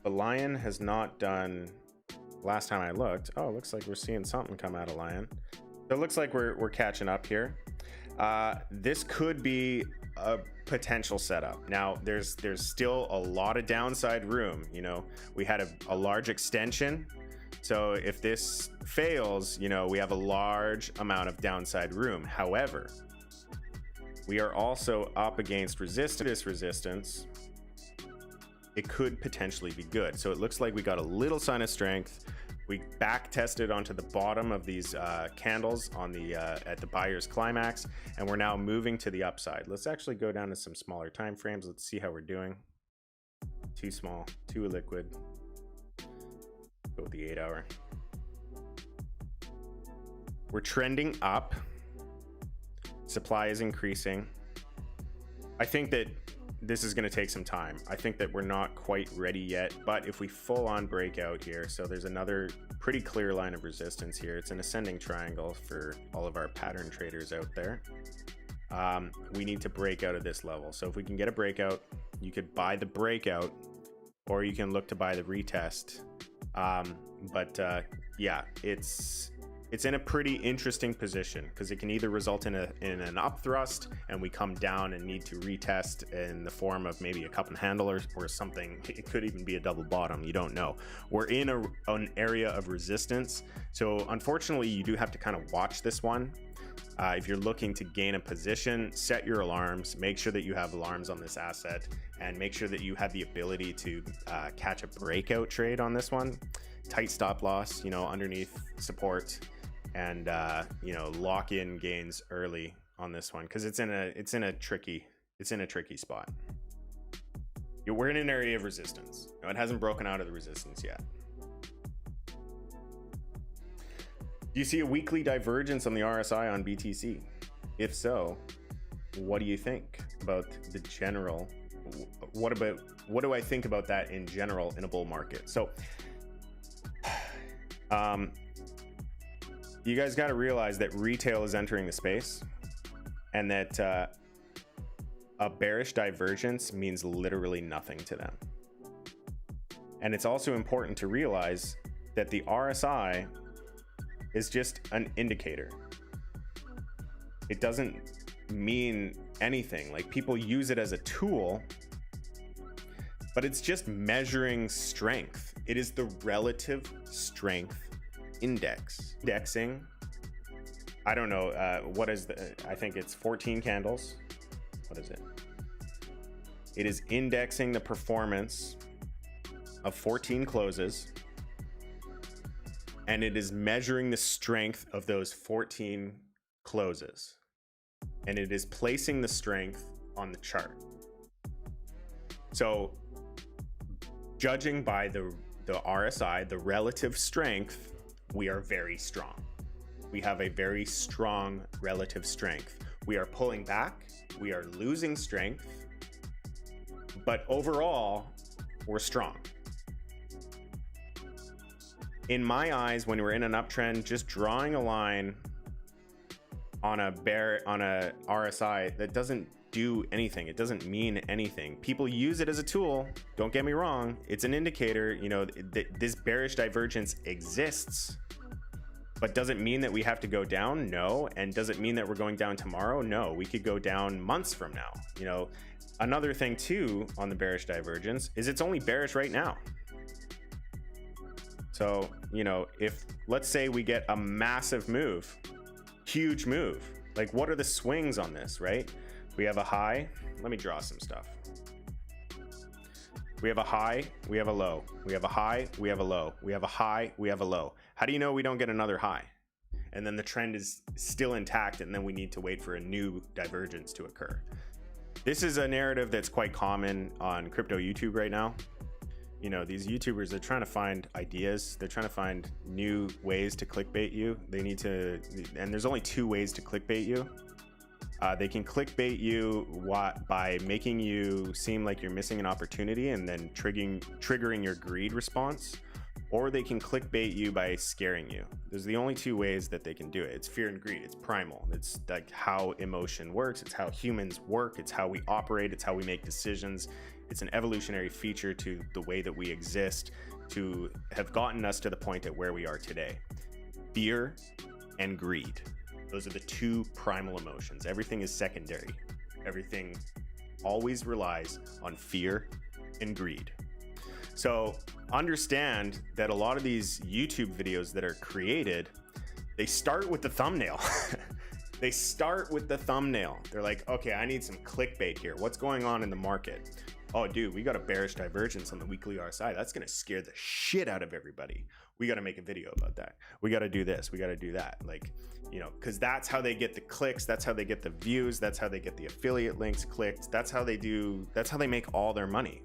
The Lion has not done. Last time I looked, oh, it looks like we're seeing something come out of Lion. So it looks like we're catching up here. This could be a potential setup. Now, there's still a lot of downside room. You know, we had a large extension. So if this fails, you know, we have a large amount of downside room. However, we are also up against resistance. It could potentially be good. So it looks like we got a little sign of strength. We back tested onto the bottom of these candles on the at the buyer's climax, and we're now moving to the upside. Let's actually go down to some smaller time frames. Let's see how we're doing. Too small, too illiquid. Go with the 8 hour. We're trending up. Supply is increasing. I think that this is going to take some time. I think that we're not quite ready yet, but if we full on breakout here, so there's another pretty clear line of resistance here. It's an ascending triangle for all of our pattern traders out there. We need to break out of this level. So if we can get a breakout, you could buy the breakout, or you can look to buy the retest. Yeah, it's in a pretty interesting position because it can either result in an up thrust and we come down and need to retest in the form of maybe a cup and handle or something. It could even be a double bottom. You don't know. We're in an area of resistance. So unfortunately, you do have to kind of watch this one. If you're looking to gain a position, set your alarms, make sure that you have alarms on this asset, and make sure that you have the ability to catch a breakout trade on this one. Tight stop loss, you know, underneath support, and lock in gains early on this one because it's in a tricky spot. We're in an area of resistance. No, it hasn't broken out of the resistance yet. Do you see a weekly divergence on the RSI on BTC? If so, what do you think about the general? What do I think about that in general in a bull market? So you guys got to realize that retail is entering the space, and that a bearish divergence means literally nothing to them. And it's also important to realize that the RSI is just an indicator. It doesn't mean anything. Like, people use it as a tool, but it's just measuring strength. It is the relative strength index. Indexing, I don't know, what is I think it's 14 candles. What is it? It is indexing the performance of 14 closes, and it is measuring the strength of those 14 closes, and it is placing the strength on the chart. So judging by the RSI, the relative strength, we are very strong. We have a very strong relative strength. We are pulling back, we are losing strength, but overall, we're strong. In my eyes, when we're in an uptrend, just drawing a line on a RSI, that doesn't do anything. It doesn't mean anything. People use it as a tool. Don't get me wrong. It's an indicator. You know, this bearish divergence exists, but does it mean that we have to go down? No. And does it mean that we're going down tomorrow? No. We could go down months from now. You know, another thing too on the bearish divergence is it's only bearish right now. So, you know, if let's say we get a massive move, huge move, like what are the swings on this, right? We have a high. Let me draw some stuff. We have a high, we have a low. We have a high, we have a low. We have a high, we have a low. How do you know we don't get another high? And then the trend is still intact, and then we need to wait for a new divergence to occur. This is a narrative that's quite common on crypto YouTube right now. You know, these YouTubers, they're trying to find ideas. They're trying to find new ways to clickbait you. They need to, and there's only two ways to clickbait you. They can clickbait you by making you seem like you're missing an opportunity and then triggering your greed response, or they can clickbait you by scaring you. Those are the only two ways that they can do it. It's fear and greed. It's primal. It's like how emotion works. It's how humans work. It's how we operate. It's how we make decisions. It's an evolutionary feature to the way that we exist to have gotten us to the point at where we are today. Fear and greed. Those are the two primal emotions. Everything is secondary. Everything always relies on fear and greed. So understand that a lot of these YouTube videos that are created, they start with the thumbnail. They start with the thumbnail. They're like, okay, I need some clickbait here. What's going on in the market? Oh, dude, we got a bearish divergence on the weekly RSI. That's going to scare the shit out of everybody. We got to make a video about that. We got to do this. We got to do that. Like, you know, because that's how they get the clicks. That's how they get the views. That's how they get the affiliate links clicked. That's how they make all their money.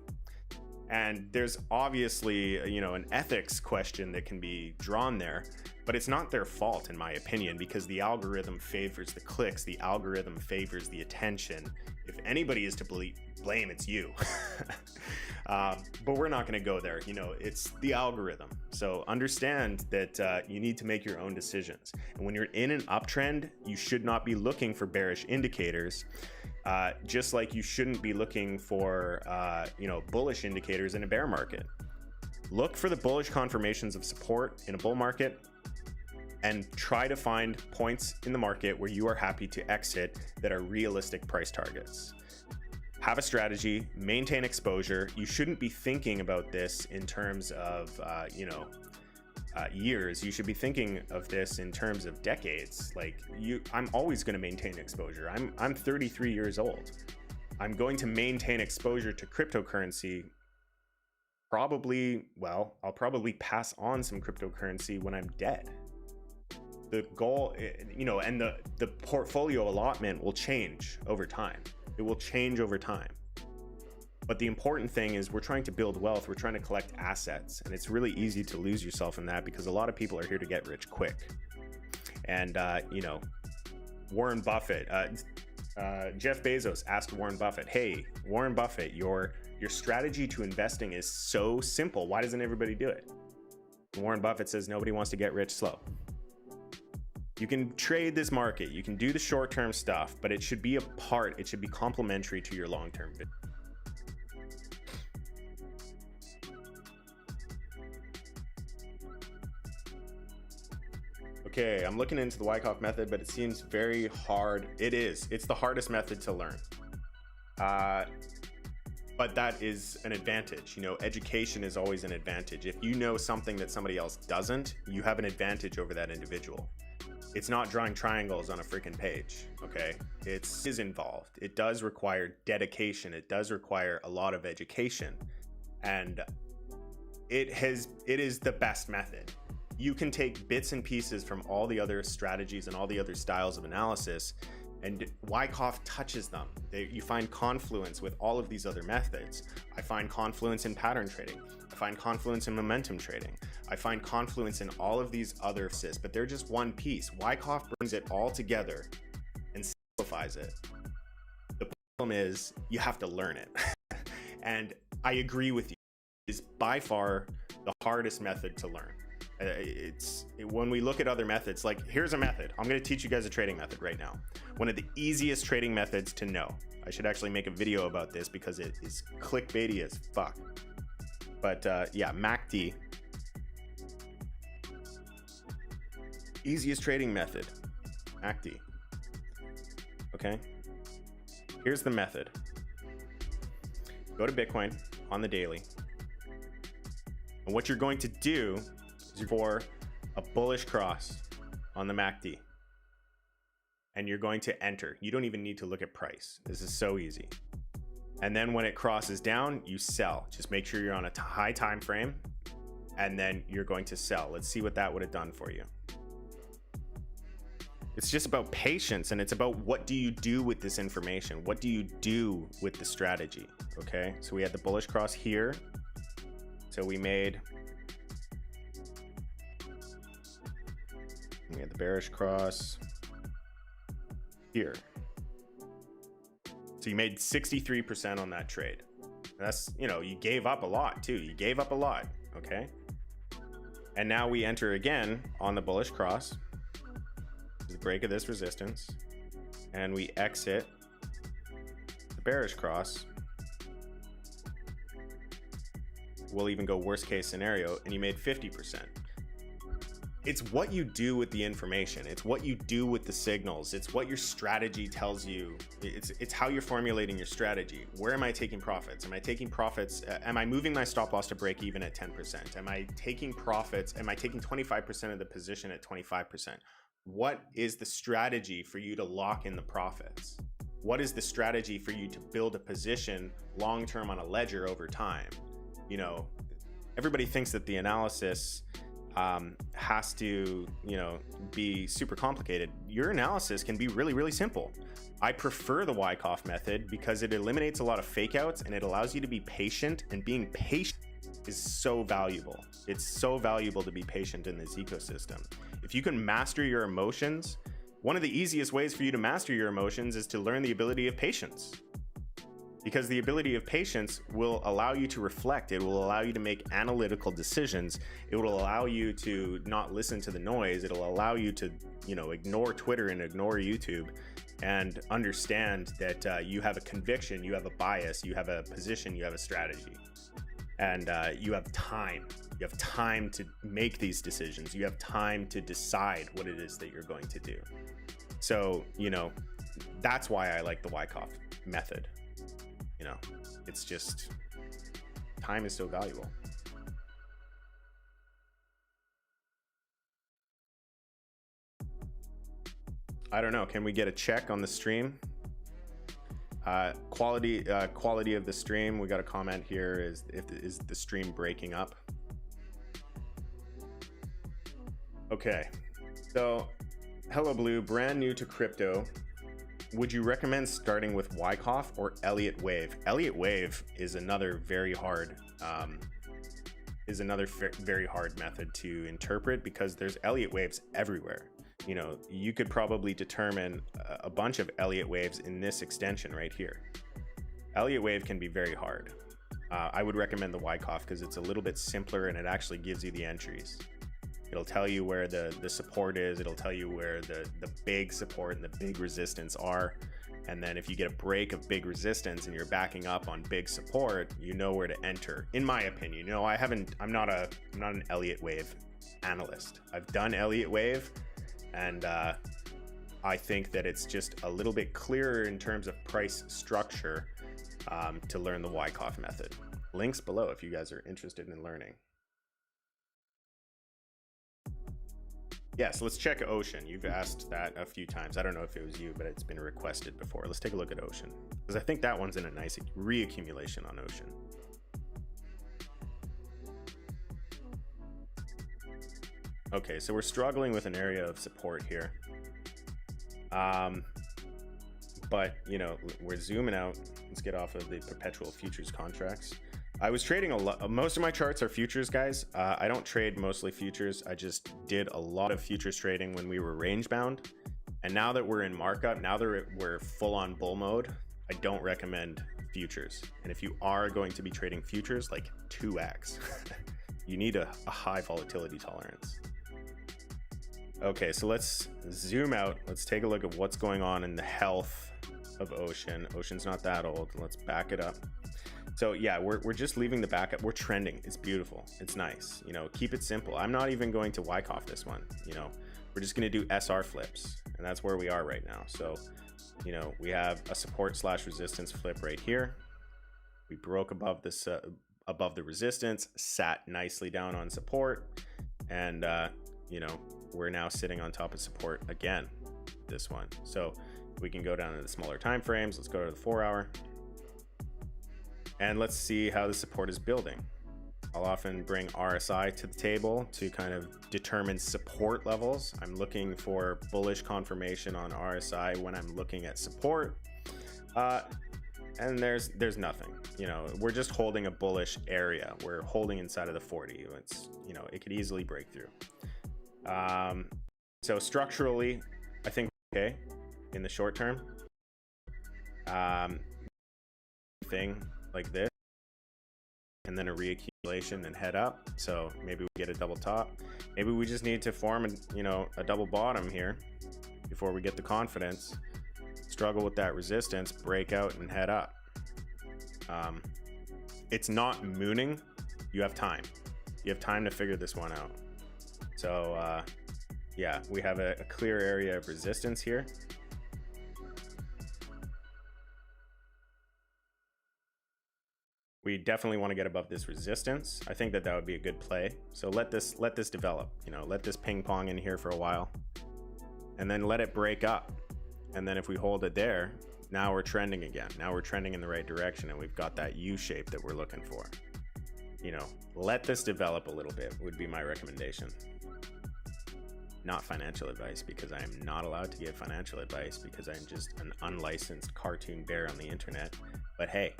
And there's obviously, you know, an ethics question that can be drawn there, but it's not their fault, in my opinion, because the algorithm favors the clicks. The algorithm favors the attention. If anybody is to blame, it's you. But we're not going to go there. You know, it's the algorithm. So understand that you need to make your own decisions. And when you're in an uptrend, you should not be looking for bearish indicators. Just like you shouldn't be looking for, you know, bullish indicators in a bear market. Look for the bullish confirmations of support in a bull market and try to find points in the market where you are happy to exit that are realistic price targets. Have a strategy, maintain exposure. You shouldn't be thinking about this in terms of, you know, years. You should be thinking of this in terms of decades. Like I'm always going to maintain exposure. I'm 33 years old. I'm going to maintain exposure to cryptocurrency. Probably, well, I'll probably pass on some cryptocurrency when I'm dead. The goal, you know, and the portfolio allotment will change over time. It will change over time. But the important thing is we're trying to build wealth. We're trying to collect assets. And it's really easy to lose yourself in that because a lot of people are here to get rich quick. And, you know, Warren Buffett, Jeff Bezos asked Warren Buffett, hey, Warren Buffett, your strategy to investing is so simple. Why doesn't everybody do it? And Warren Buffett says nobody wants to get rich slow. You can trade this market. You can do the short-term stuff, but it should be a part. It should be complementary to your long-term vision. Okay, I'm looking into the Wyckoff method, but it seems very hard. It is. It's the hardest method to learn. But that is an advantage. You know, education is always an advantage. If you know something that somebody else doesn't, you have an advantage over that individual. It's not drawing triangles on a freaking page, okay? It is involved. It does require dedication. It does require a lot of education. And it is the best method. You can take bits and pieces from all the other strategies and all the other styles of analysis, and Wyckoff touches them. You find confluence with all of these other methods. I find confluence in pattern trading. I find confluence in momentum trading. I find confluence in all of these other systems, but they're just one piece. Wyckoff brings it all together and simplifies it. The problem is you have to learn it. And I agree with you. It is by far the hardest method to learn. When we look at other methods, like here's a method. I'm going to teach you guys a trading method right now. One of the easiest trading methods to know. I should actually make a video about this because it is clickbaity as fuck. But yeah, MACD. Easiest trading method, MACD. Okay. Here's the method. Go to Bitcoin on the daily. And what you're going to do for a bullish cross on the MACD. and you're going to enter. You don't even need to look at price. This is so easy. And then when it crosses down, you sell. Just make sure you're on a high time frame, and then you're going to sell. Let's see what that would have done for you. It's just about patience, and it's about what do you do with this information? What do you do with the strategy? Okay, so we had the bullish cross here. So we had the bearish cross here. So you made 63% on that trade. That's, you know, you gave up a lot too. You gave up a lot, okay? And now we enter again on the bullish cross, the break of this resistance, and we exit the bearish cross. We'll even go worst case scenario, and you made 50%. It's what you do with the information. It's what you do with the signals. It's what your strategy tells you. It's how you're formulating your strategy. Where am I taking profits? Am I taking profits? Am I moving my stop loss to break even at 10%? Am I taking profits? Am I taking 25% of the position at 25%? What is the strategy for you to lock in the profits? What is the strategy for you to build a position long-term on a ledger over time? You know, everybody thinks that the analysis has to, you know, be super complicated. Your analysis can be really, really simple. I prefer the Wyckoff method because it eliminates a lot of fake outs and it allows you to be patient, and being patient is so valuable. It's so valuable to be patient in this ecosystem. If you can master your emotions, one of the easiest ways for you to master your emotions is to learn the ability of patience. Because the ability of patience will allow you to reflect. It will allow you to make analytical decisions. It will allow you to not listen to the noise. It'll allow you to, you know, ignore Twitter and ignore YouTube and understand that you have a conviction, you have a bias, you have a position, you have a strategy, and you have time. You have time to make these decisions. You have time to decide what it is that you're going to do. So, you know, that's why I like the Wyckoff method. You know, it's just, time is so valuable. I don't know. Can we get a check on the stream? Quality of the stream. We got a comment here. Is the stream breaking up? Okay. So, hello Blue, brand new to crypto. Would you recommend starting with Wyckoff or Elliott Wave? Elliott Wave is another very hard method to interpret because there's Elliott Waves everywhere. You know, you could probably determine a bunch of Elliott Waves in this extension right here. Elliott Wave can be very hard. I would recommend the Wyckoff because it's a little bit simpler and it actually gives you the entries. It'll tell you where the support is. It'll tell you where the big support and the big resistance are. And then if you get a break of big resistance and you're backing up on big support, you know where to enter. In my opinion, you know, I'm not an Elliott Wave analyst. I've done Elliott Wave, and I think that it's just a little bit clearer in terms of price structure to learn the Wyckoff method. Links below if you guys are interested in learning. Yeah, so let's check Ocean. You've asked that a few times. I don't know if it was you, but it's been requested before. Let's take a look at Ocean, because I think that one's in a nice reaccumulation on Ocean. Okay, so we're struggling with an area of support here. But, you know, we're zooming out. Let's get off of the perpetual futures contracts. I was trading a lot. Most of my charts are futures, guys. I don't trade mostly futures. I just did a lot of futures trading when we were range bound. And now that we're in markup, now that we're full on bull mode, I don't recommend futures. And if you are going to be trading futures, like 2x, you need a high volatility tolerance. Okay, so let's zoom out. Let's take a look at what's going on in the health of Ocean. Ocean's not that old. Let's back it up. So yeah, we're just leaving the backup. We're trending. It's beautiful. It's nice. You know, keep it simple. I'm not even going to Wyckoff this one. You know, we're just going to do SR flips, and that's where we are right now. So, you know, we have a support / resistance flip right here. We broke above this above the resistance, sat nicely down on support, and you know, we're now sitting on top of support again. this one. So we can go down to the smaller time frames. Let's go to the 4 hour and let's see how the support is building. I'll often bring RSI to the table to kind of determine support levels. I'm looking for bullish confirmation on RSI when I'm looking at support. And there's nothing, you know, we're just holding a bullish area. We're holding inside of the 40. It's, you know, it could easily break through. So structurally, I think okay in the short term. Thing like this, and then a reaccumulation and head up. So maybe we get a double top. Maybe we just need to form a double bottom here before we get the confidence. Struggle with that resistance, break out and head up. It's not mooning. You have time. You have time to figure this one out. So yeah, we have a clear area of resistance here. We definitely want to get above this resistance. I think that would be a good play. So let this develop, you know, let this ping pong in here for a while and then let it break up. And then if we hold it there, now we're trending again. Now we're trending in the right direction and we've got that U shape that we're looking for. You know, let this develop a little bit would be my recommendation. Not financial advice, because I am not allowed to give financial advice because I'm just an unlicensed cartoon bear on the internet. But hey,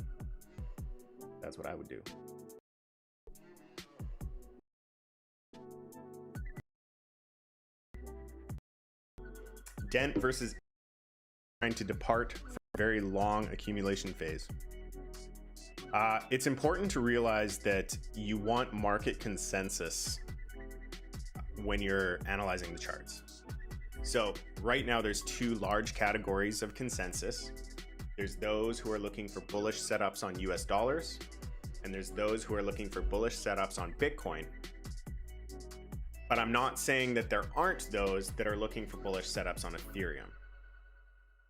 that's what I would do. Dent versus trying to depart from a very long accumulation phase. It's important to realize that you want market consensus when you're analyzing the charts. So right now there's two large categories of consensus. There's those who are looking for bullish setups on US dollars, and there's those who are looking for bullish setups on Bitcoin. But I'm not saying that there aren't those that are looking for bullish setups on Ethereum.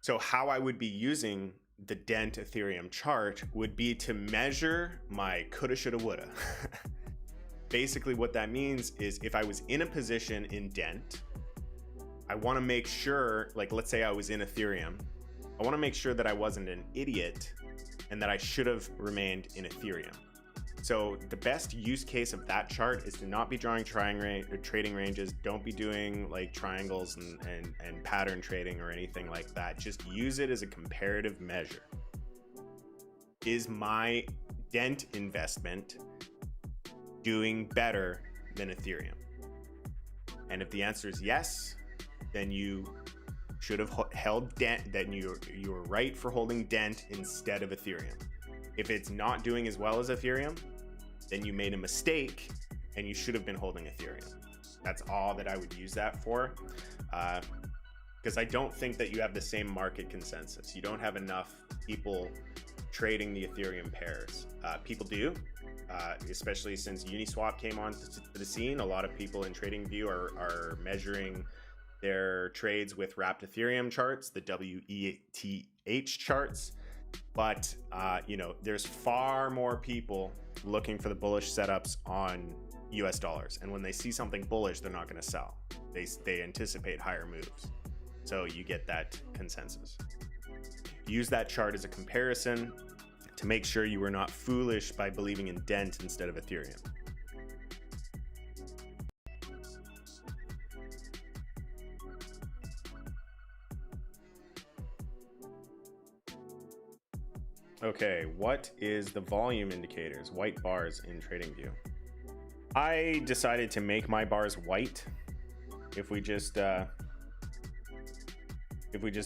So how I would be using the Dent Ethereum chart would be to measure my coulda, shoulda, woulda. Basically what that means is if I was in a position in Dent, I want to make sure, like let's say I was in Ethereum, I want to make sure that I wasn't an idiot and that I should have remained in Ethereum. So the best use case of that chart is to not be drawing trading ranges. Don't be doing like triangles and pattern trading or anything like that. Just use it as a comparative measure. Is my Dent investment doing better than Ethereum? And if the answer is yes, then you should have held Dent, then you were right for holding Dent instead of Ethereum. If it's not doing as well as Ethereum, then you made a mistake and you should have been holding Ethereum. That's all that I would use that for. Because I don't think that you have the same market consensus. You don't have enough people trading the Ethereum pairs. People do, especially since Uniswap came on to the scene. A lot of people in TradingView are measuring their trades with wrapped Ethereum charts, the WETH charts. But you know, there's far more people looking for the bullish setups on US dollars, and when they see something bullish, they're not going to sell. They anticipate higher moves, so you get that consensus. Use that chart as a comparison to make sure you were not foolish by believing in Dent instead of Ethereum. Okay, what is the volume indicators, white bars in TradingView? I decided to make my bars white. If we just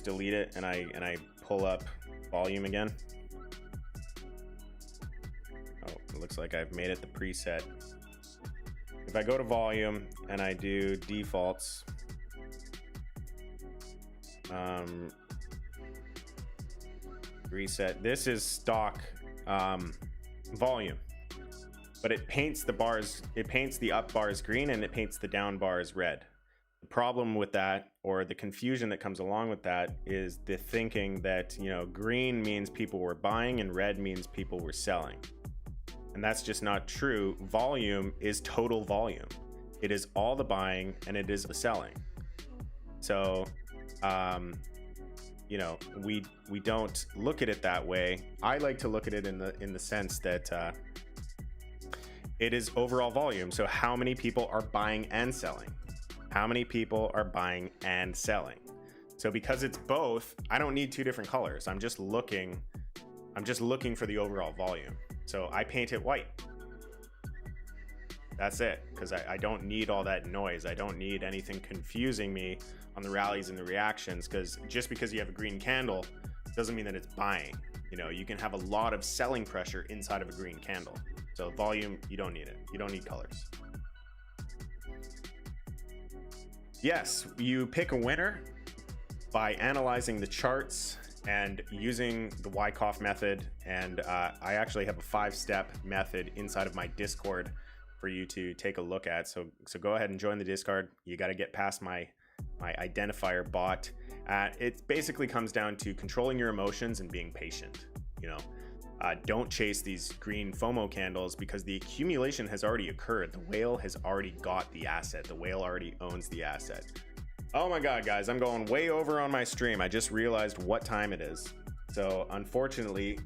delete it and I pull up volume again. Oh, it looks like I've made it the preset. If I go to volume and I do defaults, reset, this is stock volume, but it paints the bars, it paints the up bars green and it paints the down bars red. The problem with that, or the confusion that comes along with that, is the thinking that, you know, green means people were buying and red means people were selling. And that's just not true. Volume is total volume. It is all the buying and it is the selling. So You know, we don't look at it that way. I like to look at it in the sense that it is overall volume. So how many people are buying and selling? How many people are buying and selling? So because it's both, I don't need two different colors. I'm just looking for the overall volume. So I paint it white. That's it, because I don't need all that noise. I don't need anything confusing me on the rallies and the reactions, because just because you have a green candle doesn't mean that it's buying. You know, you can have a lot of selling pressure inside of a green candle. So volume, you don't need it. You don't need colors. Yes, you pick a winner by analyzing the charts and using the Wyckoff method. And I actually have a 5-step method inside of my Discord for you to take a look at. So go ahead and join the Discord. You got to get past my identifier bot. It basically comes down to controlling your emotions and being patient. You know, don't chase these green FOMO candles, because the accumulation has already occurred. The whale has already got the asset. The whale already owns the asset. Oh my God, guys, I'm going way over on my stream. I just realized what time it is. So unfortunately,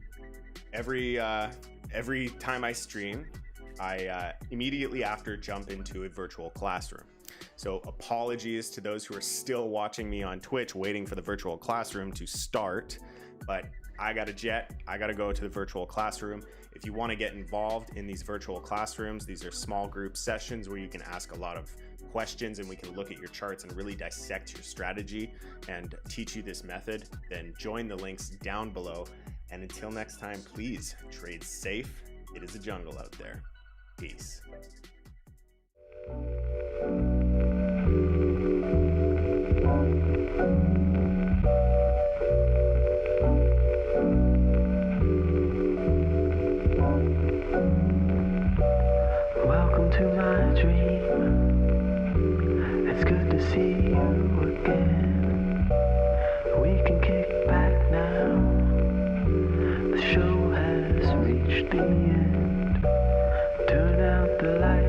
every time I stream, I immediately after jump into a virtual classroom. So apologies to those who are still watching me on Twitch waiting for the virtual classroom to start, but I got a jet. I got to go to the virtual classroom. If you want to get involved in these virtual classrooms, these are small group sessions where you can ask a lot of questions and we can look at your charts and really dissect your strategy and teach you this method. Then join the links down below. And until next time, please trade safe. It is a jungle out there. Peace. Welcome to my dream. It's good to see you again. We can kick back now. The show has reached the end. Turn out the light.